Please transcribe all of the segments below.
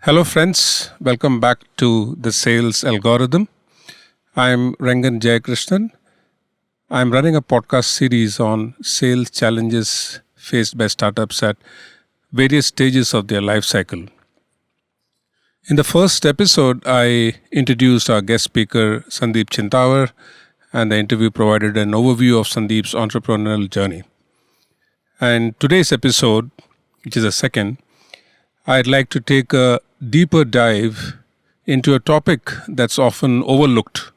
Hello, friends. Welcome back to the Sales Algorithm. I'm Rangan Jayakrishnan. I'm running a podcast series on sales challenges faced by startups at various stages of their life cycle. In the first episode, I introduced our guest speaker, Sandip Chintawar, and the interview provided an overview of Sandip's entrepreneurial journey. And today's episode, which is the second, I'd like to take a deeper dive into a topic that's often overlooked: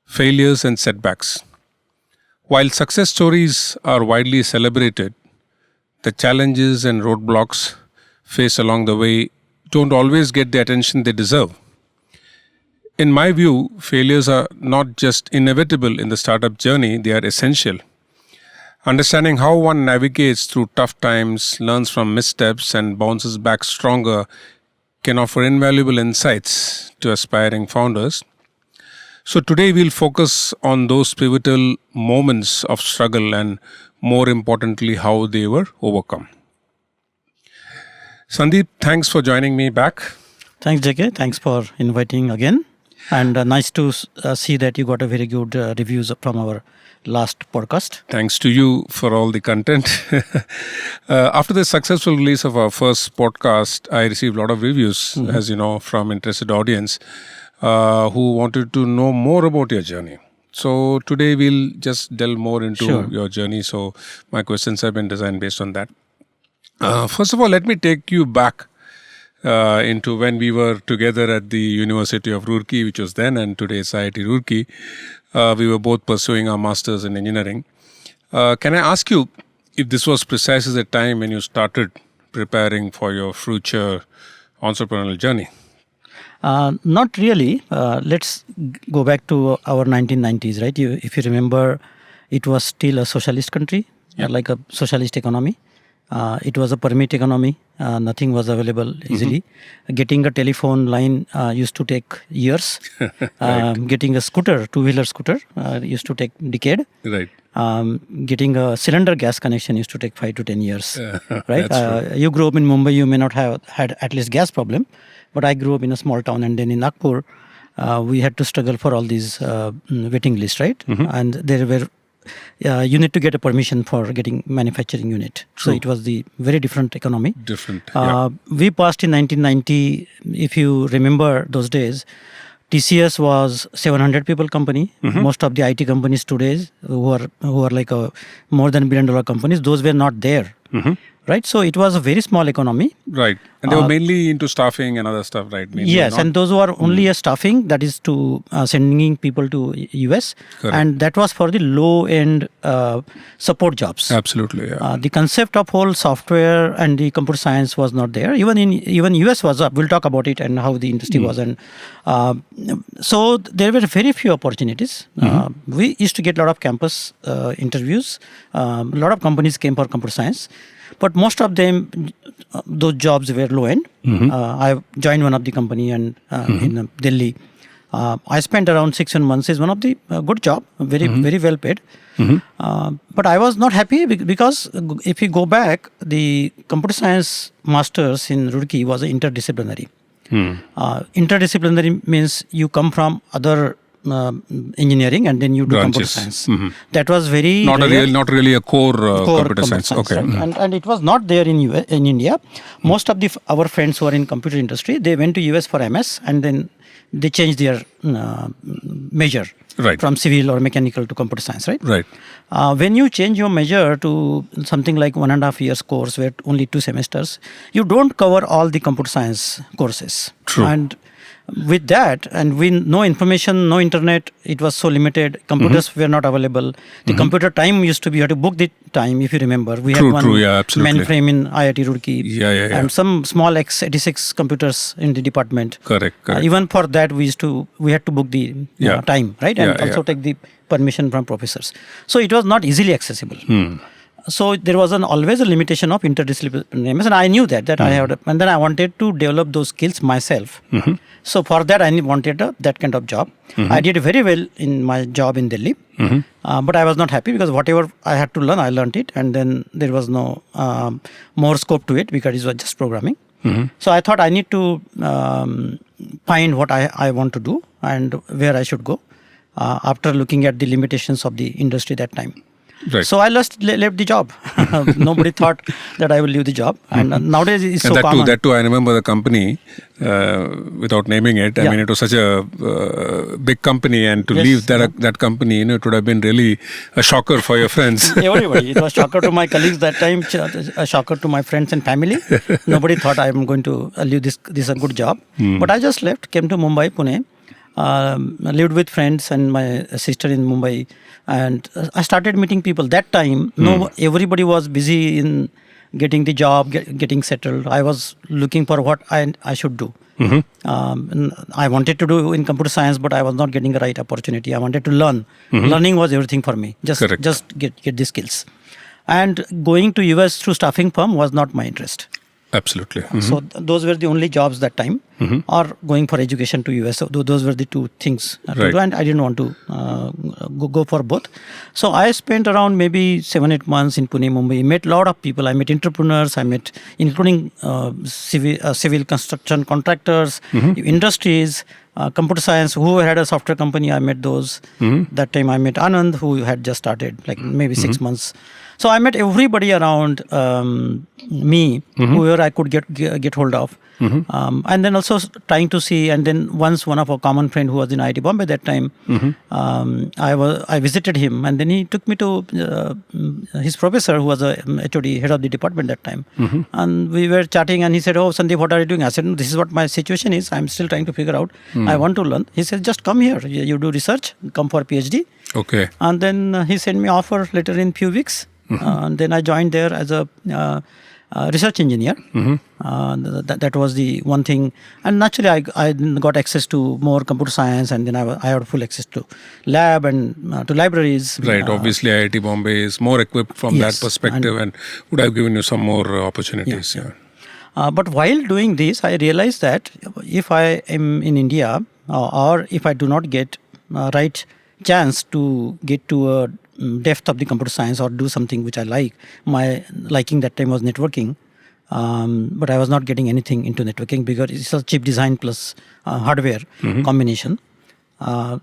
failures and setbacks. While success stories are widely celebrated, the challenges and roadblocks faced along the way don't always get the attention they deserve. In my view, failures are not just inevitable in the startup journey, they are essential. Understanding how one navigates through tough times, learns from missteps, and bounces back stronger can offer invaluable insights to aspiring founders. So today we'll focus on those pivotal moments of struggle and, more importantly, how they were overcome. Sandip, thanks for joining me back. Thanks, JK. Thanks for inviting again. And nice to see that you got a very good reviews from our last podcast. Thanks to you for all the content. After the successful release of our first podcast, I received a lot of reviews, as you know, from interested audience who wanted to know more about your journey. So today we'll just delve more into your journey. So my questions have been designed based on that. First of all, let me take you back into when we were together at the University of Roorkee, which was then and today's IIT Roorkee. We were both pursuing our masters in engineering. Can I ask you if this was precisely the time when you started preparing for your future entrepreneurial journey? Not really. Let's go back to our 1990s, right? If you remember, it was still a socialist country, like a socialist economy. It was a permit economy. Nothing was available easily. Getting a telephone line used to take years. Right. Getting a scooter, two-wheeler scooter, used to take decade. Right. Getting a cylinder gas connection used to take 5 to 10 years. Right. That's you grew up in Mumbai, you may not have had at least gas problem, but I grew up in a small town, and then in Nagpur, we had to struggle for all these waiting lists, right? And there were you need to get a permission for getting manufacturing unit. True. So it was the very different economy. Different. We passed in 1990. If you remember those days, TCS was 700 people company. Most of the IT companies today who are like a more than $1 billion companies, those were not there. Right. So it was a very small economy. Right. And they were mainly into staffing and other stuff, right? Mainly Yes, not. and those were only a staffing, that is to sending people to US. Correct. And that was for the low-end support jobs. Absolutely, yeah. The concept of whole software and the computer science was not there. Even US was up. We'll talk about it and how the industry was. And so there were very few opportunities. We used to get a lot of campus interviews. A lot of companies came for computer science. But most of them, those jobs were low end. I joined one of the company and in Delhi. I spent around 6 months. Is one of the good job, very well paid. But I was not happy because if you go back, the computer science masters in Roorkee was interdisciplinary. Interdisciplinary means you come from other engineering and then you do computer science. That was very not really a core computer science. Okay. Right? And it was not there in India. Most of our friends who are in computer industry, they went to US for MS and then they changed their major from civil or mechanical to computer science. Right. When you change your major to something like 1.5 years course where only 2 semesters, you don't cover all the computer science courses. True. And with that, and with no information, no internet, it was so limited. Computers were not available. The computer time used to be, you had to book the time, if you remember. We had one mainframe in IIT Roorkee. And some small x86 computers in the department. Correct. Even for that, we had to book the time, right? And also take the permission from professors. So it was not easily accessible. So there was always a limitation of interdisciplinary, and I knew that I had, and then I wanted to develop those skills myself. So for that, I wanted that kind of job. I did very well in my job in Delhi, but I was not happy because whatever I had to learn, I learned it, and then there was no more scope to it because it was just programming. So I thought I need to find what I want to do and where I should go after looking at the limitations of the industry that time. Right. So I left the job. Nobody thought that I will leave the job. And nowadays it's so common. That too, I remember the company, without naming it. I mean, it was such a big company, and to leave that company, it would have been really a shocker for your friends. Everybody. It was a shocker to my colleagues that time, a shocker to my friends and family. Nobody thought I am going to leave this is a good job. But I just left, came to Mumbai, Pune. Lived with friends and my sister in Mumbai, and I started meeting people. That time, everybody was busy in getting the job, getting settled. I was looking for what I should do. I wanted to do in computer science, but I was not getting the right opportunity. I wanted to learn. Learning was everything for me. Just get the skills. And going to US through staffing firm was not my interest. Absolutely. So those were the only jobs that time, or going for education to US. So those were the two things to do, and I didn't want to go for both. So I spent around maybe 7-8 months in Pune, Mumbai. Met a lot of people. I met entrepreneurs. I met including civil construction contractors, industries, computer science. Who had a software company, I met those. That time I met Anand, who had just started, like maybe 6 months. So I met everybody around me, whoever I could get hold of. And then also trying to see, and then once one of our common friend who was in IIT Bombay that time, I visited him, and then he took me to his professor, who was a HOD, head of the department that time. And we were chatting, and he said, "Oh, Sandip, what are you doing?" I said, "This is what my situation is. I'm still trying to figure out. I want to learn." He said, "Just come here. You do research. Come for PhD." Okay. And then he sent me offer later in few weeks. And then I joined there as a research engineer. That was the one thing. And naturally, I got access to more computer science, and then I had full access to lab and to libraries. Right. Obviously, IIT Bombay is more equipped from that perspective, and would have given you some more opportunities. But while doing this, I realized that if I am in India, or if I do not get right chance to get to a depth of the computer science or do something which I like. My liking that time was networking, but I was not getting anything into networking because it's a chip design plus hardware combination.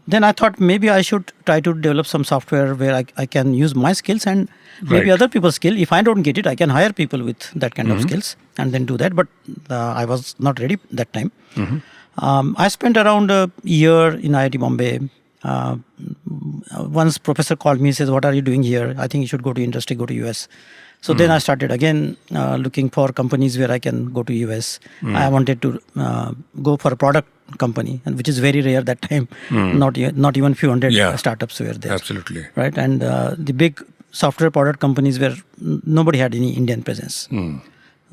Then I thought maybe I should try to develop some software where I can use my skills and maybe other people's skill. If I don't get it, I can hire people with that kind of skills and then do that. But I was not ready that time. I spent around a year in IIT Bombay. Once professor called me, says, "What are you doing here? I think you should go to industry, go to US." So then I started again looking for companies where I can go to US. I wanted to go for a product company, and which is very rare that time. Not even few hundred startups were there. Absolutely. Right, and the big software product companies where nobody had any Indian presence.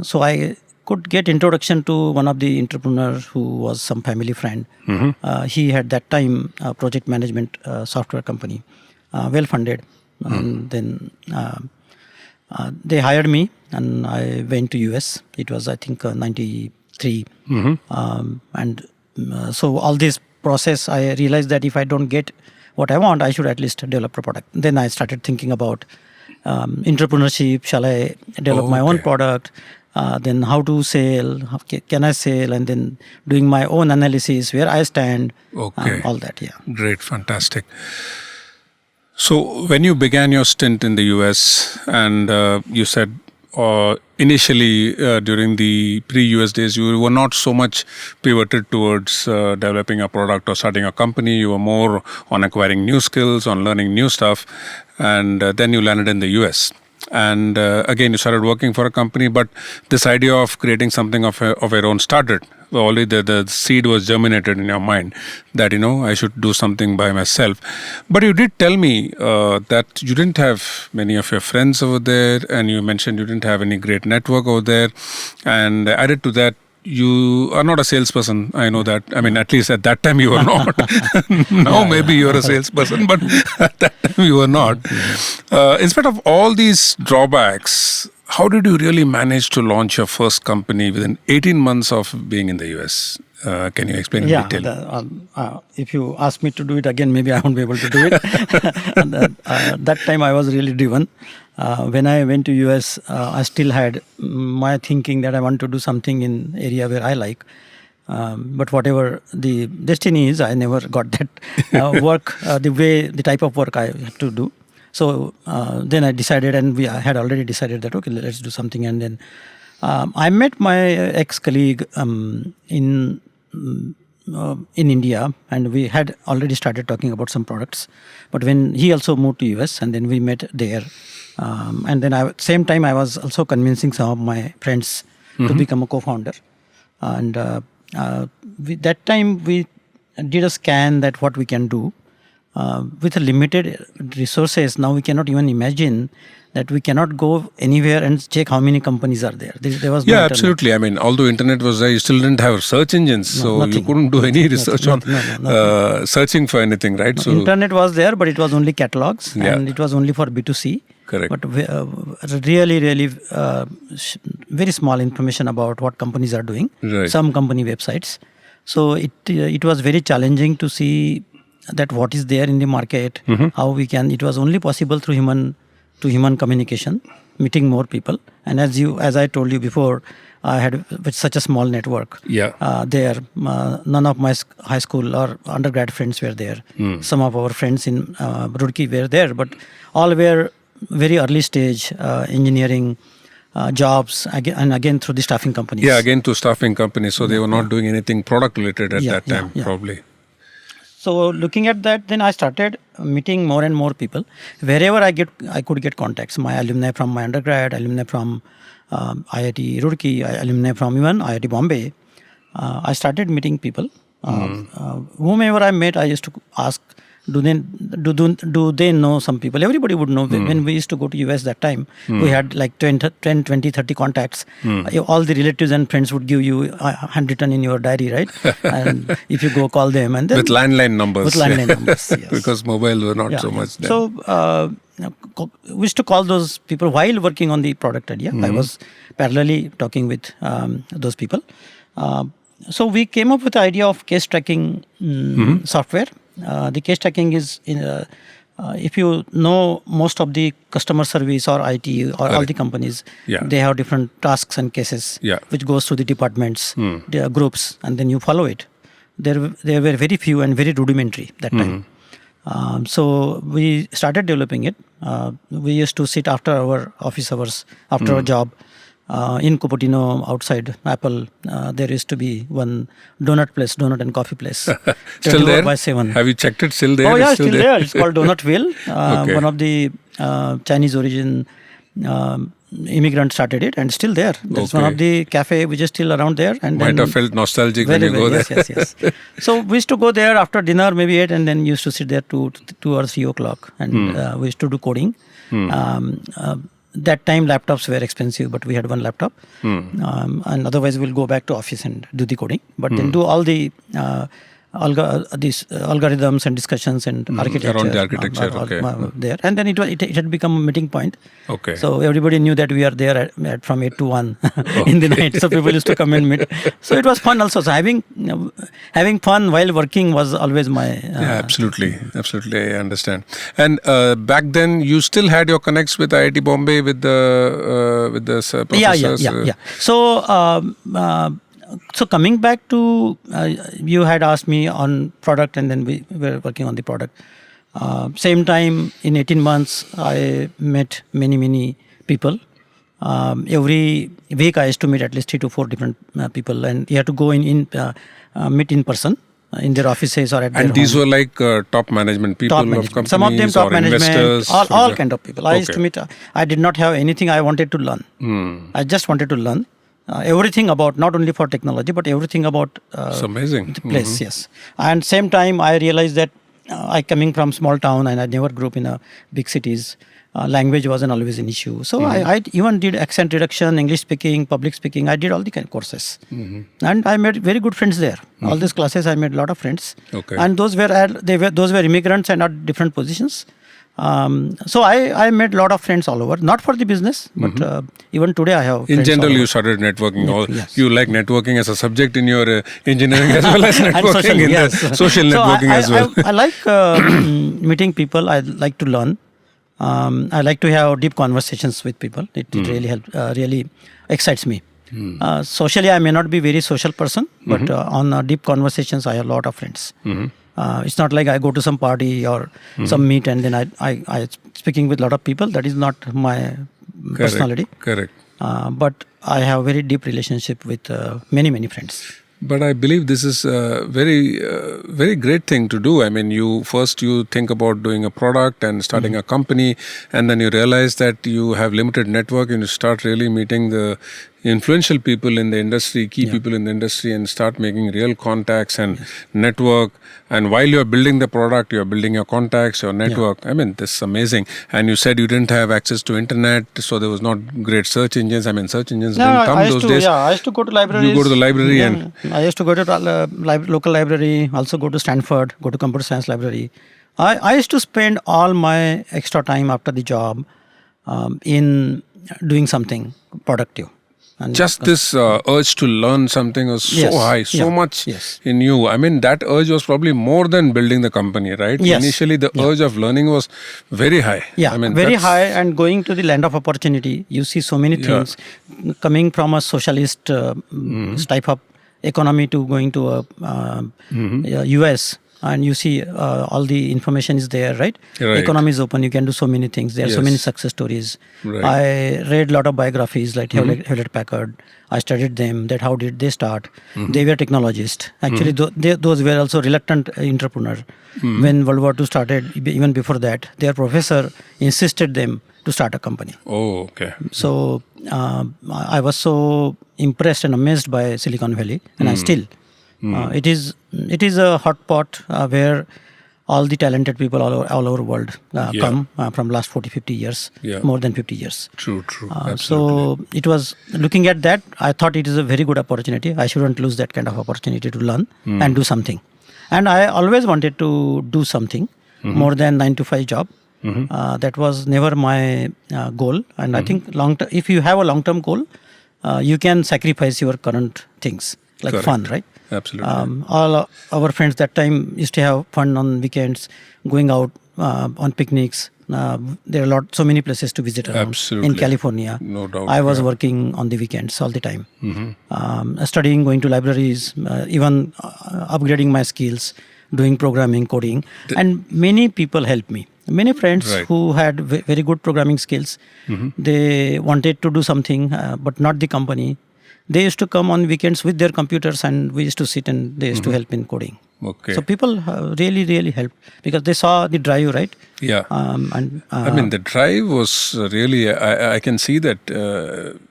So I could get introduction to one of the entrepreneurs who was some family friend. He had that time a project management software company, well funded. And then they hired me, and I went to US. It was, I think, 93. And so all this process, I realized that if I don't get what I want, I should at least develop a product. Then I started thinking about entrepreneurship. Shall I develop my own product? Then how to sell, can I sell, and then doing my own analysis, where I stand, all that, Great, fantastic. So when you began your stint in the US, and you said initially during the pre-US days, you were not so much pivoted towards developing a product or starting a company. You were more on acquiring new skills, on learning new stuff, and then you landed in the US. And again, you started working for a company, but this idea of creating something of your own started. Already the seed was germinated in your mind that, I should do something by myself. But you did tell me that you didn't have many of your friends over there, and you mentioned you didn't have any great network over there. And added to that, you are not a salesperson. I know that. I mean, at least at that time you were not. Now maybe you're a salesperson, but at that time you were not. In spite of all these drawbacks, how did you really manage to launch your first company within 18 months of being in the US? Can you explain in detail? If you ask me to do it again, maybe I won't be able to do it. That time I was really driven. when I went to US, I still had my thinking that I want to do something in area where I like. But whatever the destiny is, I never got that work, the type of work I had to do. So then I decided, and I had already decided that, okay, let's do something. And then I met my ex-colleague in India, and we had already started talking about some products. But when he also moved to US, and then we met there. And then same time, I was also convincing some of my friends to become a co-founder. And that time we did a scan that what we can do. With a limited resources, now we cannot even imagine that we cannot go anywhere and check how many companies are there. There was no internet. Absolutely. I mean, although internet was there, you still didn't have search engines, so nothing. You couldn't do any research on searching for anything, right? So internet was there, but it was only catalogs, and it was only for B2C. Correct. But really, very small information about what companies are doing. Right. Some company websites. So it was very challenging to see that what is there in the market, how we can. It was only possible through human to human communication, meeting more people. And as I told you before, I had with such a small network. There, none of my high school or undergrad friends were there. Some of our friends in Roorkee were there, but all were very early stage engineering jobs, again through the staffing companies. Yeah, again to staffing companies. So they were not doing anything product related at that time, probably. So looking at that, then I started meeting more and more people. Wherever I could get contacts. My alumni from my undergrad, alumni from IIT Roorkee, alumni from even IIT Bombay. I started meeting people. Whomever I met, I used to ask, do they know some people? Everybody would know. When we used to go to US that time, we had like 10, 20, 30 contacts. All the relatives and friends would give you handwritten in your diary, right? And if you go call them. And then, with landline numbers. Yes. Because mobile were not so much then. So we used to call those people while working on the product idea. I was parallelly talking with those people. So we came up with the idea of case tracking software. The case tracking is, if you know most of the customer service or IT or all the companies, they have different tasks and cases which goes through the departments, their groups, and then you follow it. There were very few and very rudimentary that time. So we started developing it. We used to sit after our office hours, after our job. In Cupertino, outside Apple, there used to be one donut and coffee place. Still there? By 7. Have you checked it? Still there? Oh yeah, still there. It's called Donutville. One of the Chinese origin immigrants started it, and still there. There's one of the cafe which is still around there. And might have felt nostalgic when you go there. Yes. So we used to go there after dinner, maybe 8, and then used to sit there 2 or 3 o'clock, and we used to do coding. That time laptops were expensive, but we had one laptop, and otherwise we'll go back to office and do the coding. But then do all the these algorithms and discussions and architecture around the architecture. There, and then it had become a meeting point. Okay. So everybody knew that we are there from 8 to 1 in the night. So people used to come and meet. So it was fun also. So having fun while working was always my. Absolutely, I understand. And back then, you still had your connects with IIT Bombay with the professors. Yeah. So coming back to, you had asked me on product, and then we were working on the product. Same time, in 18 months, I met many people. Every week I used to meet at least 3 to 4 different people, and you had to go meet in person in their offices or at their home. And these were like top management people of companies, some of them top management, investors, all kind of people. I used to meet. I did not have anything I wanted to learn. I just wanted to learn. Everything about, not only for technology, but everything about it's amazing. The place, yes. And same time, I realized that I coming from small town and I never grew up in big cities. Language wasn't always an issue. So I even did accent reduction, English speaking, public speaking. I did all the kind of courses. And I made very good friends there. All these classes, I made a lot of friends. Okay. And those were immigrants and at different positions. So I made a lot of friends all over, not for the business, but even today I have friends. In general, you started networking. Yes. You like networking as a subject in your engineering as well as networking social networking as well. I like meeting people. I like to learn. I like to have deep conversations with people. It really really excites me. Socially, I may not be very social person, but on deep conversations, I have a lot of friends. It's not like I go to some party or some meet and then I speaking with a lot of people. That is not my personality. Correct. But I have very deep relationship with many friends. But I believe this is a very great thing to do. I mean, you think about doing a product and starting a company, and then you realize that you have limited network and you start really meeting the influential people in the industry, key people in the industry, and start making real contacts and network. And while you're building the product, you're building your contacts, your network. I mean, this is amazing. And you said you didn't have access to internet, so there was not great search engines. I mean, search engines didn't come those days. Yeah, I used to go to libraries. You go to the library and... I used to go to local library, also go to Stanford, go to computer science library. I used to spend all my extra time after the job in doing something productive. And just this urge to learn something was so high, so much in you. I mean, that urge was probably more than building the company, right? Yes. Initially, the urge of learning was very high. Yeah, I mean, very high. And going to the land of opportunity, you see so many things. Coming from a socialist type of economy to going to a US. And you see all the information is there, right? Economy is open. You can do so many things. There are so many success stories. I read a lot of biographies like Hewlett Packard. I studied them. That how did they start? They were technologists. Actually, those were also reluctant entrepreneurs. When World War II started, even before that, their professor insisted them to start a company. Oh, okay. So I was so impressed and amazed by Silicon Valley, and I still. It is a hot pot where all the talented people all over the world come from last 40-50 years, more than 50 years. True. So it was looking at that, I thought it is a very good opportunity. I shouldn't lose that kind of opportunity to learn and do something. And I always wanted to do something more than 9-to-5 job. That was never my goal. And I think if you have a long-term goal, you can sacrifice your current things like fun, right? Absolutely. All our friends that time used to have fun on weekends, going out on picnics. There are so many places to visit around. Absolutely. In California. No doubt. I was working on the weekends all the time. Studying, going to libraries, even upgrading my skills, doing programming, coding. And many people helped me. Many friends who had very good programming skills, they wanted to do something, but not the company. They used to come on weekends with their computers and we used to sit and they used to help in coding. Okay. So people really helped because they saw the drive, right? Yeah. I mean, the drive was really, I can see that,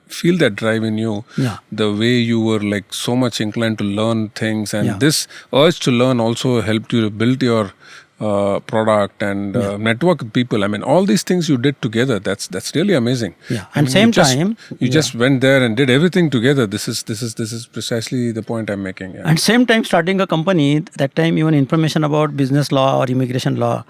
feel that drive in you. Yeah. The way you were like so much inclined to learn things, and this urge to learn also helped you to build your product and network with people. I mean, all these things you did together. That's really amazing. Yeah, and same time you just went there and did everything together. This is precisely the point I'm making. Yeah. And same time starting a company. That time even information about business law or immigration law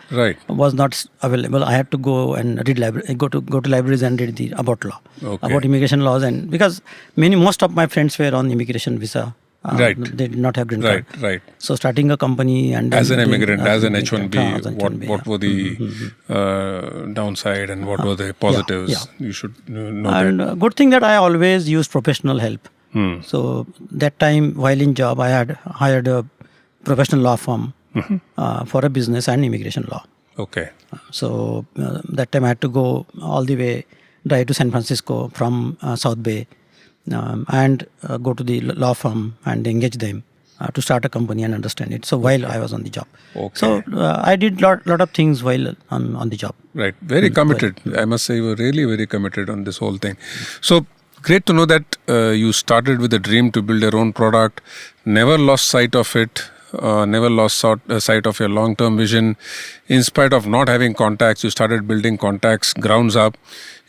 was not available. I had to go and read go to libraries and read about law, about immigration laws, and because most of my friends were on immigration visa. They did not have green card. Right. So starting a company and as an immigrant, as an H-1B, what were the downside and what were the positives? You should know and that. Good thing that I always used professional help. So that time while in job, I had hired a professional law firm for a business and immigration law. Okay. So that time I had to go all the way, drive to San Francisco from South Bay. And go to the law firm and engage them to start a company and understand it. So while I was on the job. Okay. So I did lot of things while on the job. Right. Very committed. I must say you were really very committed on this whole thing. So great to know that you started with a dream to build your own product, never lost sight of it. Never lost sight of your long-term vision. In spite of not having contacts, you started building contacts grounds up.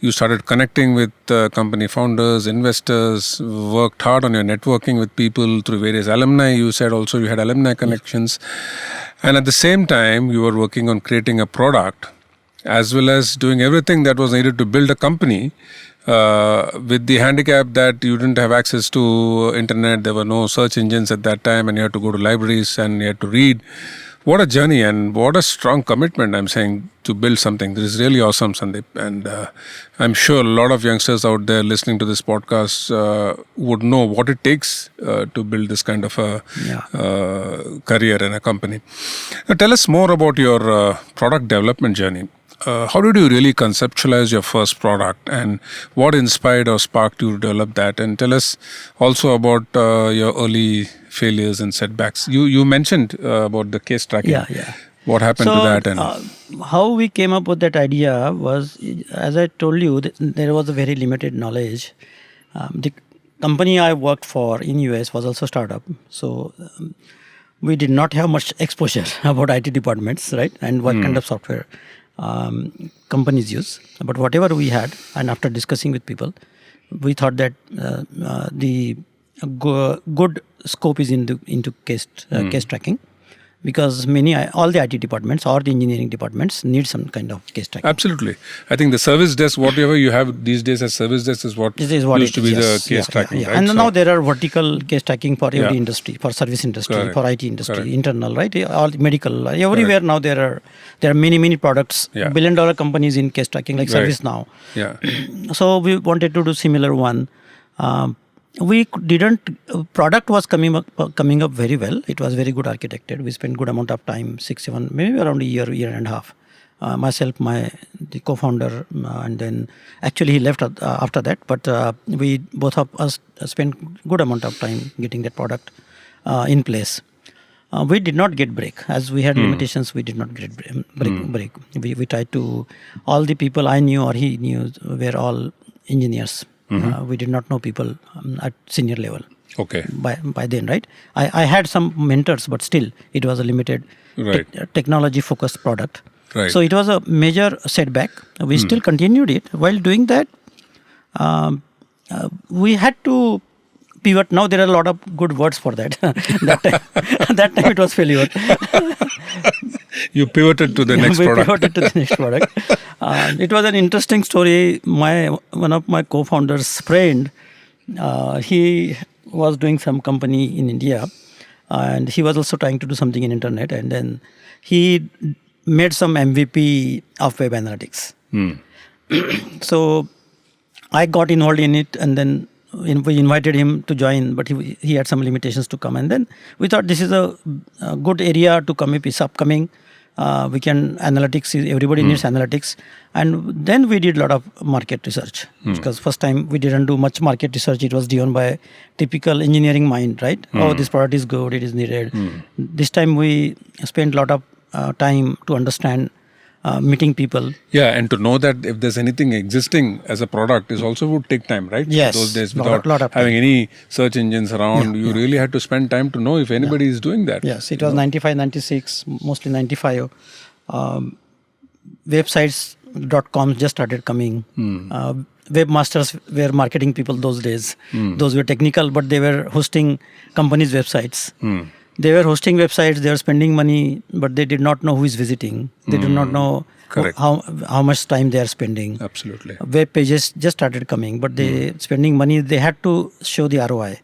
You started connecting with company founders, investors, worked hard on your networking with people through various alumni. You said also you had alumni connections. And at the same time, you were working on creating a product as well as doing everything that was needed to build a company. With the handicap that you didn't have access to internet, there were no search engines at that time, and you had to go to libraries and you had to read What a journey and what a strong commitment, I'm saying, to build something. This is really awesome, Sandip. And I'm sure a lot of youngsters out there listening to this podcast would know what it takes to build this kind of a career in a company. Now, tell us more about your product development journey. How did you really conceptualize your first product, and what inspired or sparked you to develop that? And tell us also about your early failures and setbacks. You mentioned about the case tracking. Yeah. What happened to that? And how we came up with that idea was, as I told you, there was a very limited knowledge. The company I worked for in US was also a startup, so we did not have much exposure about IT departments, right? And what kind of software companies use. But whatever we had, and after discussing with people, we thought that the good scope is into case tracking, because all the IT departments or the engineering departments need some kind of case tracking. Absolutely. I think the service desk, whatever you have these days as service desk, is what used to be the case tracking. Yeah. Right? And now there are vertical case tracking for every industry, for service industry, Correct. for IT industry, internal, right? All medical, everywhere. Now there are many products, billion-dollar companies in case tracking, like ServiceNow. Yeah. So we wanted to do similar one. Product was coming up very well. It was very good architected. We spent good amount of time, 6-7, maybe around a year and a half. Myself, the co-founder, and then actually he left after that. But we both of us spent good amount of time getting that product in place. We did not get break, as we had limitations. We did not get break. We tried to. All the people I knew or he knew were all engineers. We did not know people at senior level. Okay. By then, right? I had some mentors, but still, it was a limited technology-focused product. Right. So it was a major setback. We still continued it. While doing that, we had to pivot. Now there are a lot of good words for that. that time it was failure. You pivoted to the next product. We pivoted to the next product. It was an interesting story. One of my co-founders' friend, he was doing some company in India, and he was also trying to do something in internet, and then he made some MVP of web analytics. So I got involved in it, and then we invited him to join, but he had some limitations to come. And then we thought this is a good area to come up. It's upcoming. We can analytics. Everybody needs analytics. And then we did a lot of market research, because first time we didn't do much market research. It was driven by typical engineering mind, right? Oh, this product is good. It is needed. This time we spent a lot of time to understand meeting people. Yeah, and to know that if there's anything existing as a product is also would take time, right? Yes. Those days without having any search engines around, you really had to spend time to know if anybody is doing that. Yes, it was 95, 96, mostly 95. Websites.com just started coming. Webmasters were marketing people those days. Those were technical, but they were hosting companies' websites. They were hosting websites, they were spending money, but they did not know who is visiting. They did not know how much time they are spending. Absolutely. Web pages just started coming, but they spending money, they had to show the ROI.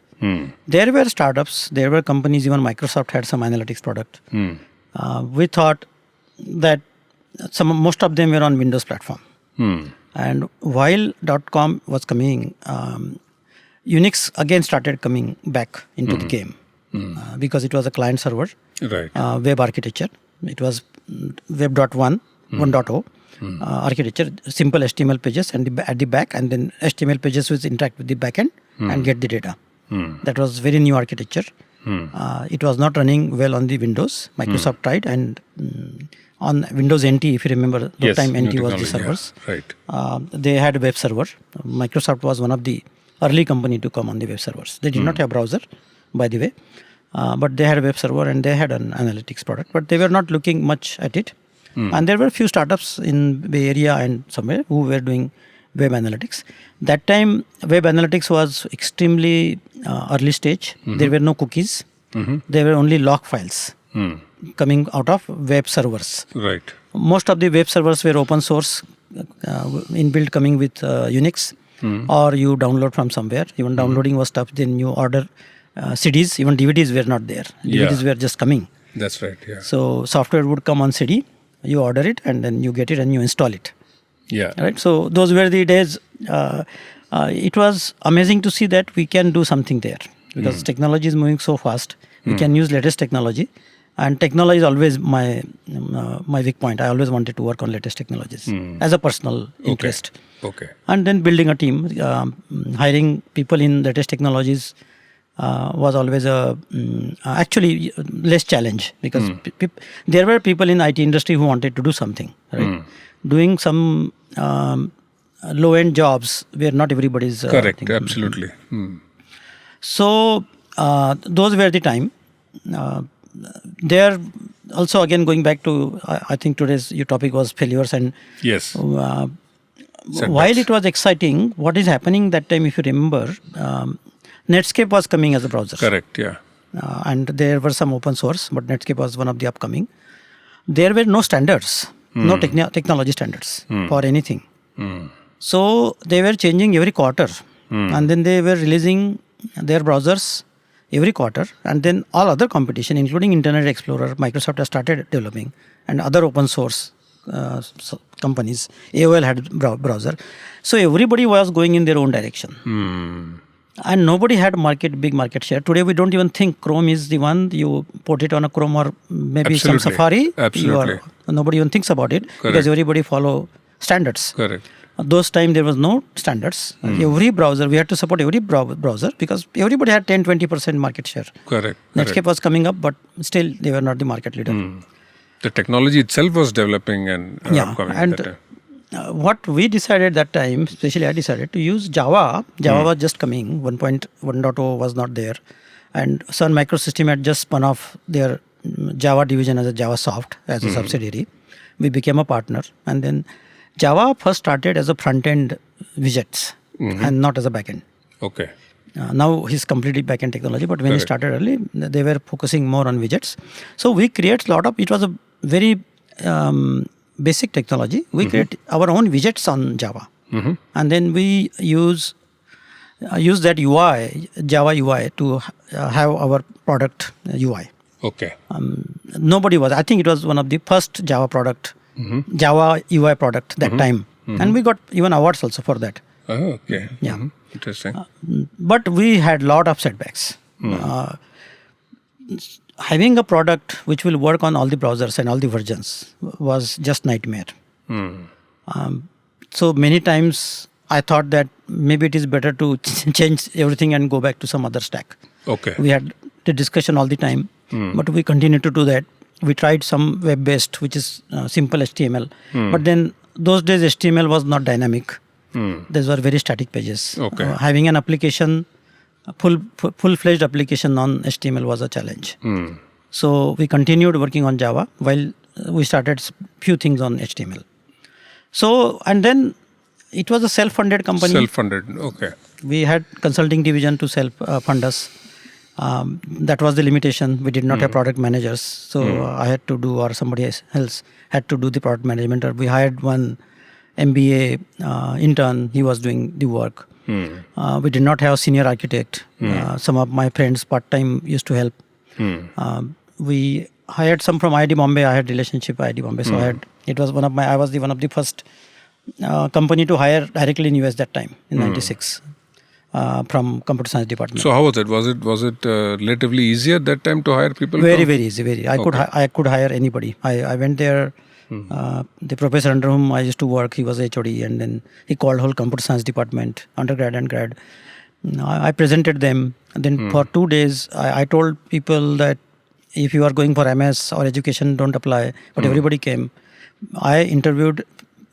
There were startups, there were companies, even Microsoft had some analytics product. We thought that most of them were on Windows platform. And while .com was coming, Unix again started coming back into the game. Because it was a client server web architecture. It was web.1, 1.0 architecture, simple HTML pages and at the back, and then HTML pages which interact with the backend and get the data. That was very new architecture. It was not running well on the Windows. Microsoft tried, and on Windows NT, if you remember, that time NT was the servers. They had a web server. Microsoft was one of the early company to come on the web servers. They did not have browser, by the way, but they had a web server and they had an analytics product, but they were not looking much at it. And there were a few startups in Bay Area and somewhere who were doing web analytics. That time, web analytics was extremely early stage. There were no cookies. There were only log files coming out of web servers. Right. Most of the web servers were open source, inbuilt coming with Unix, or you download from somewhere. Even downloading was tough. Then you order CDs, even DVDs were not there. DVDs were just coming. That's right. Yeah. So software would come on CD, you order it, and then you get it and you install it. Yeah. Right. So those were the days. It was amazing to see that we can do something there because technology is moving so fast. We can use latest technology, and technology is always my weak point. I always wanted to work on latest technologies as a personal interest. Okay. And then building a team, hiring people in latest technologies was always actually less challenge because there were people in IT industry who wanted to do something, right? Doing some low-end jobs where not everybody's Correct. Absolutely. So those were the time. There also again going back to I think today's your topic was failures and Yes. while it was exciting, what is happening that time, if you remember, Netscape was coming as a browser. Correct. Yeah. And there were some open source, but Netscape was one of the upcoming. There were no standards, no technology standards for anything. So they were changing every quarter. And then they were releasing their browsers every quarter. And then all other competition, including Internet Explorer, Microsoft has started developing, and other open source companies. AOL had browser. So everybody was going in their own direction. And nobody had big market share. Today we don't even think Chrome is the one. You put it on a Chrome or maybe some Safari. Absolutely. Nobody even thinks about it because everybody follow standards. Correct. Those time there was no standards. Every browser, we had to support every browser because everybody had 10-20% market share. Correct. Netscape was coming up, but still they were not the market leader. The technology itself was developing and upcoming at that time. What we decided that time, especially I decided to use Java. Java was just coming, 1.1.0 was not there. And Sun Microsystems had just spun off their Java division as a JavaSoft, as a subsidiary. We became a partner. And then Java first started as a front-end widgets and not as a back-end. Okay. Now he's completely back-end technology, but when he started early, they were focusing more on widgets. So we create a lot of, it was a very basic technology. We create our own widgets on Java. And then we use that UI, Java UI, to have our product UI. Okay. Nobody was, I think it was one of the first Java product, Java UI product that time. And we got even awards also for that. Oh, okay. Yeah. Interesting. But we had a lot of setbacks. Having a product which will work on all the browsers and all the versions was just nightmare. So many times I thought that maybe it is better to change everything and go back to some other stack. Okay. We had the discussion all the time, but we continued to do that. We tried some web-based, which is simple HTML. But then those days HTML was not dynamic. These were very static pages. Okay. Having an application, a full-fledged application on HTML was a challenge. So we continued working on Java while we started few things on HTML. So, and then it was a self-funded company. Self-funded, okay. We had consulting division to self-fund us. That was the limitation. We did not have product managers. So I had to do, or somebody else had to do the product management. Or we hired one MBA intern. He was doing the work. We did not have a senior architect. Some of my friends part-time used to help. We hired some from IIT Bombay. I had relationship with IIT Bombay. So I was one of the first company to hire directly in US that time in 96 from computer science department. So how was it? Was it relatively easier at that time to hire people? Very easy. Very. I could hire anybody. I went there. The professor under whom I used to work, he was HOD, and then he called whole computer science department, undergrad and grad. I presented them. And then for 2 days, I told people that if you are going for MS or education, don't apply. But everybody came. I interviewed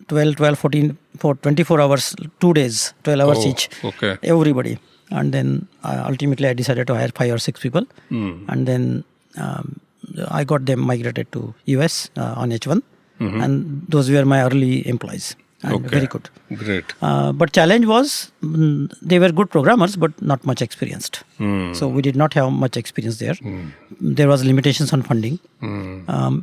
14 for 24 hours, 2 days, 12 hours each. Okay. Everybody. And then ultimately I decided to hire 5 or 6 people. And then I got them migrated to US on H1. And those were my early employees. And very good. Great. But challenge was they were good programmers, but not much experienced. So we did not have much experience there. There was limitations on funding.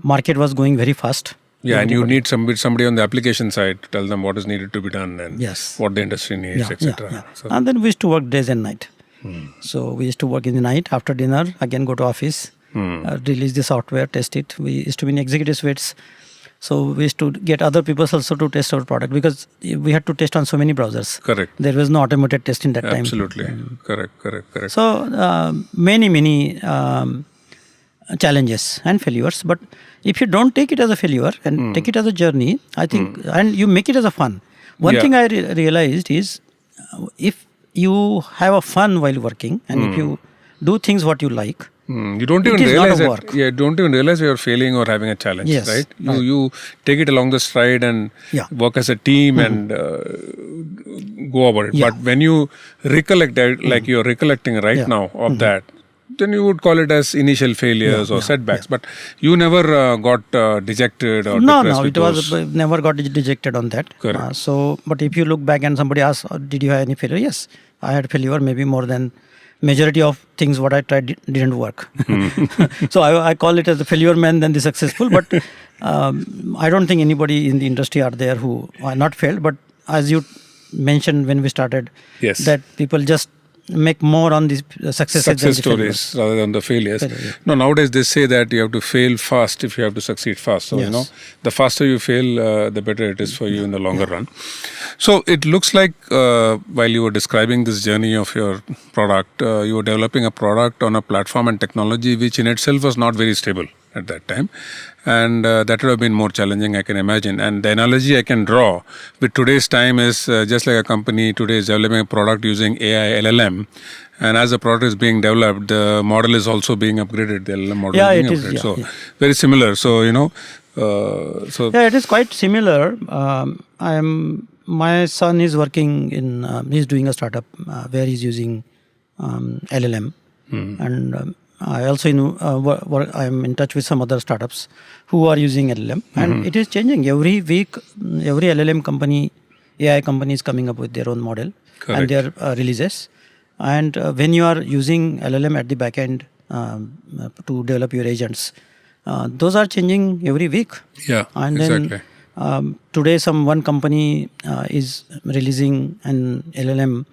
Market was going very fast. Yeah, and you need somebody on the application side to tell them what is needed to be done and Yes. what the industry needs, etc. So, And then we used to work days and night. So we used to work in the night. After dinner, again go to office. release the software, test it. We used to be in executive suites. So we used to get other people also to test our product because we had to test on so many browsers. Correct. There was no automated testing that time. Absolutely. Correct. So many challenges and failures. But if you don't take it as a failure and take it as a journey, I think, and you make it as a fun. One thing I realized is if you have a fun while working and if you do things what you like, you don't even it is realize not a that. work. Yeah, don't even realize you're failing or having a challenge. Yes, right? right. You take it along the stride and work as a team and go about it. Yeah. But when you recollect that, like you're recollecting right now of that, then you would call it as initial failures or setbacks. But you never got dejected or depressed with it was never got dejected on that. Correct. But if you look back and somebody asks, did you have any failure? Yes, I had failure, maybe more than majority of things what I tried didn't work. So I call it as the failure man than the successful. But I don't think anybody in the industry are there who are not failed. But as you mentioned when we started, that people just make more on these success stories rather than the failures. No, nowadays they say that you have to fail fast if you have to succeed fast. So, the faster you fail, the better it is for you in the longer run. So, it looks like while you were describing this journey of your product, you were developing a product on a platform and technology which in itself was not very stable at that time. And that would have been more challenging, I can imagine. And the analogy I can draw with today's time is just like a company today is developing a product using AI, LLM. And as the product is being developed, the model is also being upgraded. The LLM model is being upgraded. So, very similar. So, it is quite similar. My son is working he's doing a startup where he's using LLM. And I also I'm in touch with some other startups who are using LLM, and it is changing every week. Every LLM company, AI company is coming up with their own model and their releases. And when you are using LLM at the back end to develop your agents, those are changing every week. Yeah, and exactly. Then today, one company is releasing an LLM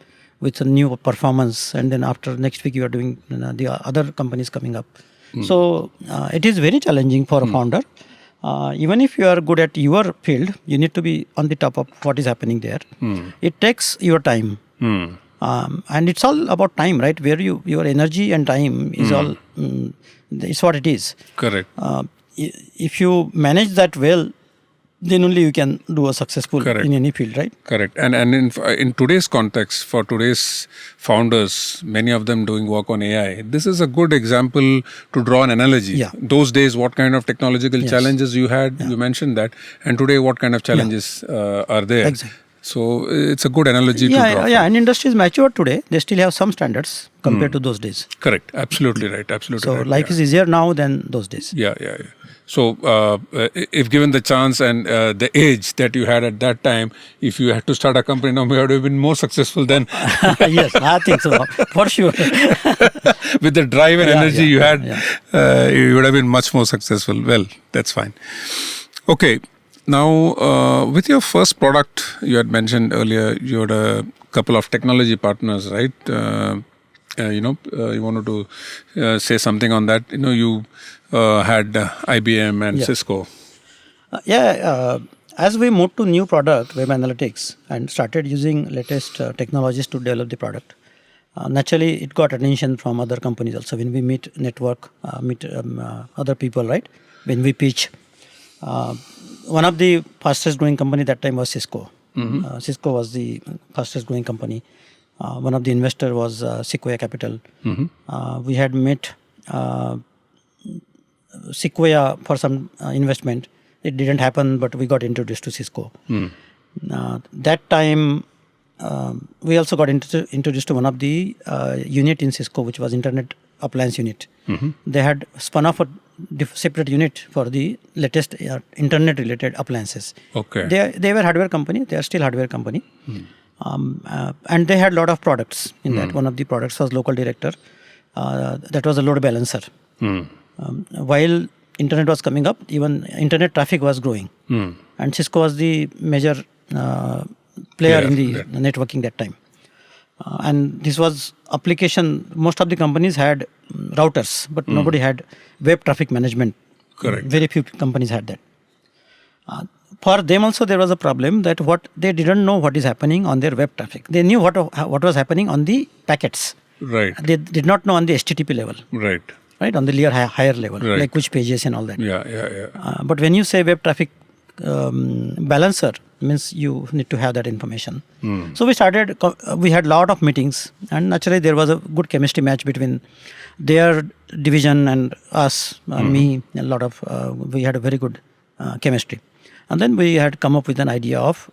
with a new performance, and then after next week you are doing the other companies coming up. So it is very challenging for a founder. Even if you are good at your field, you need to be on the top of what is happening there. It takes your time. And it's all about time, right? Where your energy and time is all, it's what it is. Correct. If you manage that well, then only you can do a successful in any field, right? Correct. And in today's context, for today's founders, many of them doing work on AI, this is a good example to draw an analogy. Those days, what kind of technological challenges you had, you mentioned that, and today what kind of challenges are there. Exactly. So it's a good analogy to draw. Yeah, and industry is mature today. They still have some standards compared to those days. Correct. Absolutely right. Absolutely so right. Life is easier now than those days. Yeah. So, if given the chance and the age that you had at that time, if you had to start a company now, you would have been more successful than... Yes, I think so, for sure. With the drive and energy you had, you would have been much more successful. Well, that's fine. Okay. Now, with your first product, you had mentioned earlier, you had a couple of technology partners, right? You wanted to say something on that. You had IBM and CISCO. As we moved to new product, web analytics, and started using latest technologies to develop the product, naturally it got attention from other companies also. When we meet other people, right? When we pitch, one of the fastest growing company that time was CISCO. CISCO was the fastest growing company. One of the investor was Sequoia Capital. We had met Sequoia for some investment. It didn't happen, but we got introduced to CISCO. That time, we also got introduced to one of the unit in CISCO, which was Internet Appliance Unit. They had spun off a separate unit for the latest internet-related appliances. Okay. They were hardware company. They are still hardware company. And they had a lot of products in that. One of the products was Local Director. That was a load balancer. While internet was coming up, even internet traffic was growing. And CISCO was the major player in the networking that time. And this was application. Most of the companies had routers, but nobody had web traffic management. Correct. Very few companies had that. For them also there was a problem that what they didn't know what is happening on their web traffic. They knew what was happening on the packets. Right. They did not know on the HTTP level. Right. Right, on the higher level, Right. like which pages and all that. Yeah. But when you say web traffic balancer, means you need to have that information. So we had lot of meetings, and naturally there was a good chemistry match between their division and us, me, a lot of, we had a very good chemistry. And then we had come up with an idea of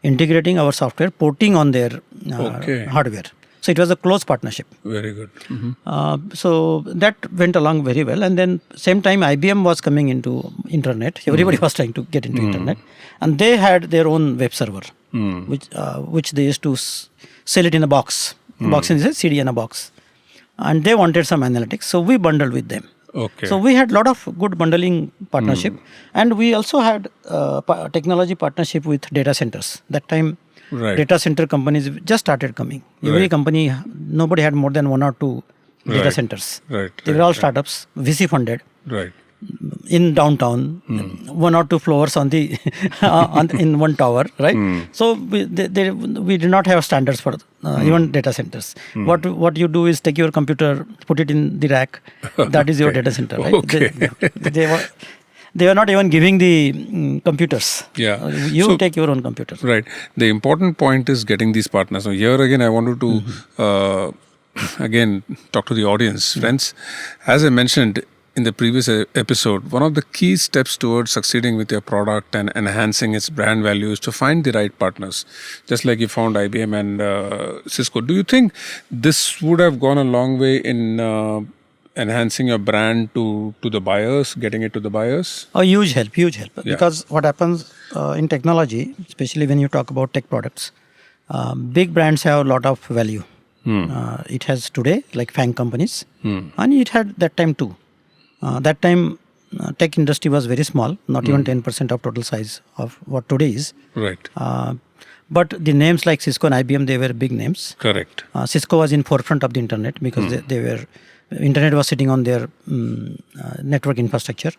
integrating our software, porting on their hardware. So it was a close partnership. Very good. So that went along very well. And then same time IBM was coming into internet. Everybody was trying to get into internet. And they had their own web server, which they used to sell it in a box. Box is a CD in a box. And they wanted some analytics. So we bundled with them. Okay. So we had a lot of good bundling partnership. And we also had technology partnership with data centers. That time, Right. data center companies just started coming. Every company, nobody had more than 1 or 2 data centers. Right. They were all startups, VC funded. Right. In downtown, 1 or 2 floors on the in one tower, right? So we did not have standards for even data centers. What you do is take your computer, put it in the rack. That is your data center, right? Okay. They were not even giving the computers. Yeah. You take your own computer. Right. The important point is getting these partners. So here again, I wanted to again talk to the audience, friends. As I mentioned in the previous episode, one of the key steps towards succeeding with your product and enhancing its brand value is to find the right partners. Just like you found IBM and CISCO. Do you think this would have gone a long way in enhancing your brand to the buyers, getting it to the buyers? A huge help. Yeah. Because what happens in technology, especially when you talk about tech products, big brands have a lot of value. It has today, like FANG companies, and it had that time too. That time, tech industry was very small, not even 10% of total size of what today is. Right. But the names like Cisco and IBM, they were big names. Correct. Cisco was in forefront of the internet because internet was sitting on their network infrastructure.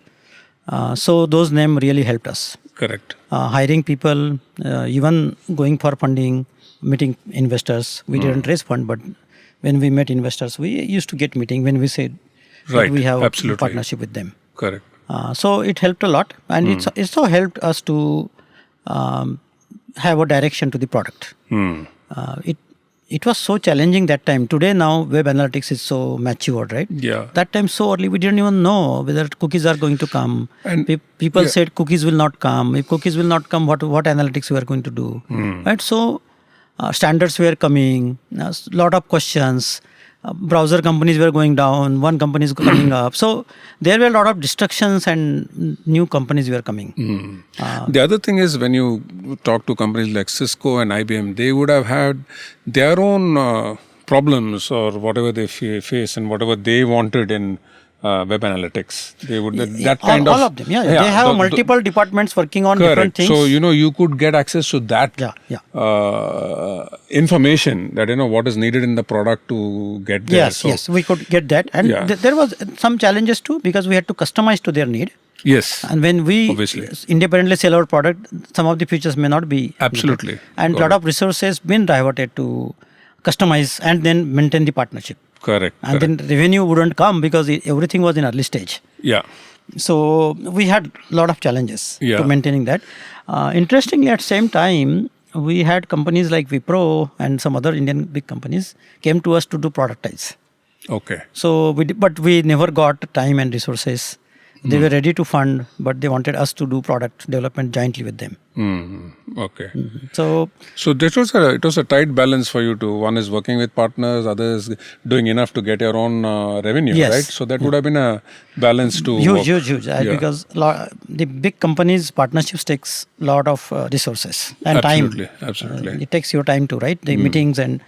So those names really helped us. Correct. Hiring people, even going for funding, meeting investors. We didn't raise fund, but when we met investors, we used to get meeting when we said that we have a partnership with them. Correct. So it helped a lot, and it also helped us to have a direction to the product. It was so challenging that time. Today now web analytics is so matured, right? Yeah. That time so early we didn't even know whether cookies are going to come. And people said cookies will not come. If cookies will not come, what analytics we are going to do? Right? So standards were coming. A lot of questions. Browser companies were going down. One company is coming up. So there were a lot of distractions and new companies were coming. The other thing is when you talk to companies like Cisco and IBM, they would have had their own problems or whatever they face and whatever they wanted in web analytics. They would all of them. Yeah. They have multiple departments working on different things. So you could get access to that information that what is needed in the product to get there. Yes, we could get that, and there was some challenges too because we had to customize to their need. Yes. And when we obviously independently sell our product, some of the features may not be absolutely needed. And a lot of resources been diverted to customize and then maintain the partnership. Correct. And then revenue wouldn't come because everything was in early stage. Yeah. So we had a lot of challenges to maintaining that. Interestingly, at the same time, we had companies like Wipro and some other Indian big companies came to us to do productize. Okay. So but we never got time and resources. They were ready to fund, but they wanted us to do product development jointly with them. Okay. So it was a tight balance for you to. One is working with partners, others doing enough to get your own revenue, right? So that would have been a balance to huge. Because the big companies partnerships takes a lot of resources and time. Absolutely. It takes your time to the meetings and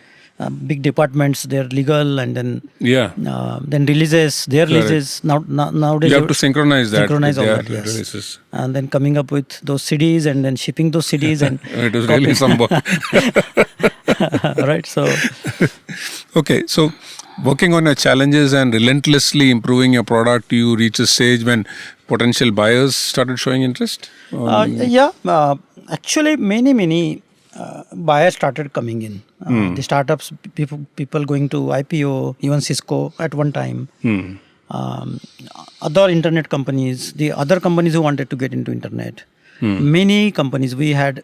big departments, their legal, and then releases, their Correct. releases. Nowadays You have to synchronize that. Synchronize all with that, their yes. releases. And then coming up with those CDs and then shipping those CDs and It was really some work. right. So Okay, so working on your challenges and relentlessly improving your product, you reach a stage when potential buyers started showing interest? actually many buyers started coming in. The startups, people going to IPO, even CISCO at one time. Other internet companies, the other companies who wanted to get into internet. Many companies we had.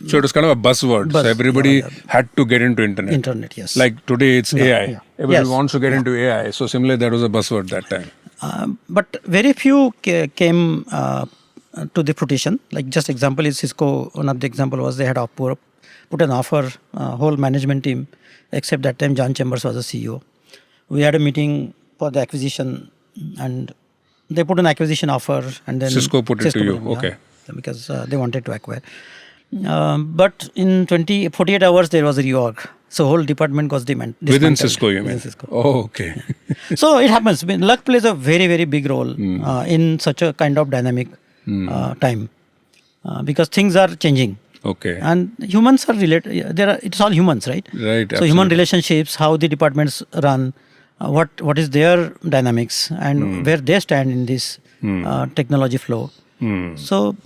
So it was kind of a buzzword. So everybody had to get into internet. Internet, yes. Like today it's AI. Yeah. Everybody wants to get into AI. So similarly, that was a buzzword that time. But very few came to the fruition. Like just example is Cisco. One of the example was they had put an offer, whole management team, except that time John Chambers was the CEO. We had a meeting for the acquisition and they put an acquisition offer and then Cisco put it to you. Okay. Because they wanted to acquire. But in 48 hours there was a reorg. So whole department was dismantled. Within Cisco, you mean? Within Cisco. Oh, okay. So it happens. I mean, luck plays a very, very big role in such a kind of dynamic time because things are changing. Okay. And humans are related. It's all humans, right? Right. So Absolutely. human relationships, how the departments run, what is their dynamics, and where they stand in this technology flow. So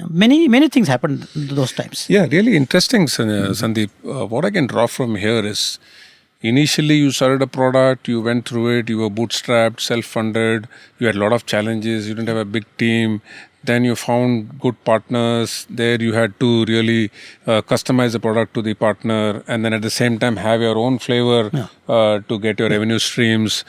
many things happened those times. Yeah, really interesting, Sandip. What I can draw from here is initially you started a product, you went through it, you were bootstrapped, self-funded, you had a lot of challenges, you didn't have a big team. Then you found good partners. There you had to really customize the product to the partner and then at the same time have your own flavor to get your revenue streams.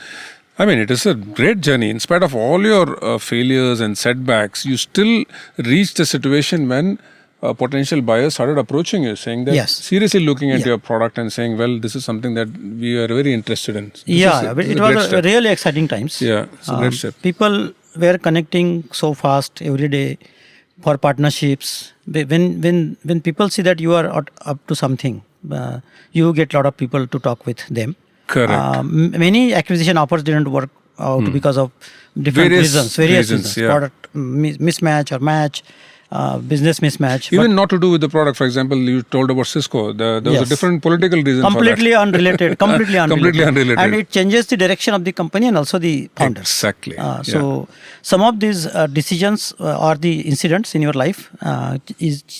I mean, it is a great journey. In spite of all your failures and setbacks, you still reached a situation when potential buyers started approaching you, saying that seriously looking at your product and saying, well, this is something that we are very interested in. It was a really exciting times. Yeah, it's a great step. People were connecting so fast every day for partnerships. When people see that you are up to something, you get a lot of people to talk with them. Correct. Many acquisition offers didn't work out because of different reasons. Various reasons. Product mismatch or match, business mismatch. Even not to do with the product. For example, you told about Cisco. There was a different political reason completely for that. unrelated. Completely unrelated. And it changes the direction of the company and also the founders. Exactly. So some of these decisions or the incidents in your life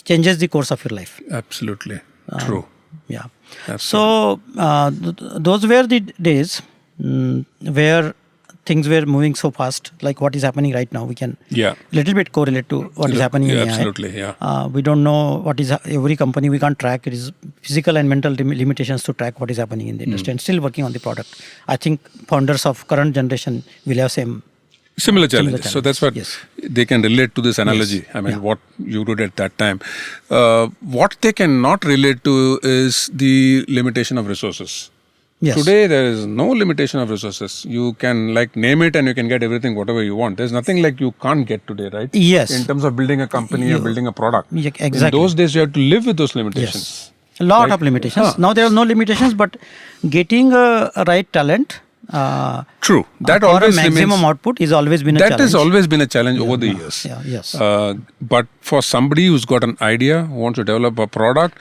changes the course of your life. Absolutely. True. Yeah. Absolutely. So those were the days where things were moving so fast, like what is happening right now. We can little bit correlate to what is happening in AI. Absolutely, we don't know what is every company we can't track. It is physical and mental limitations to track what is happening in the industry and still working on the product. I think founders of current generation will have similar challenges. So that's what they can relate to this analogy. I mean, what you did at that time. What they cannot relate to is the limitation of resources. Yes. Today, there is no limitation of resources. You can name it and you can get everything, whatever you want. There's nothing like you can't get today, right? Yes. In terms of building a company or building a product. Exactly. In those days, you had to live with those limitations. Yes. A lot of limitations. Now there are no limitations, but getting a right talent. True. That always a maximum output has always been a challenge. That has always been a challenge over the years. Yes. But for somebody who's got an idea, who wants to develop a product,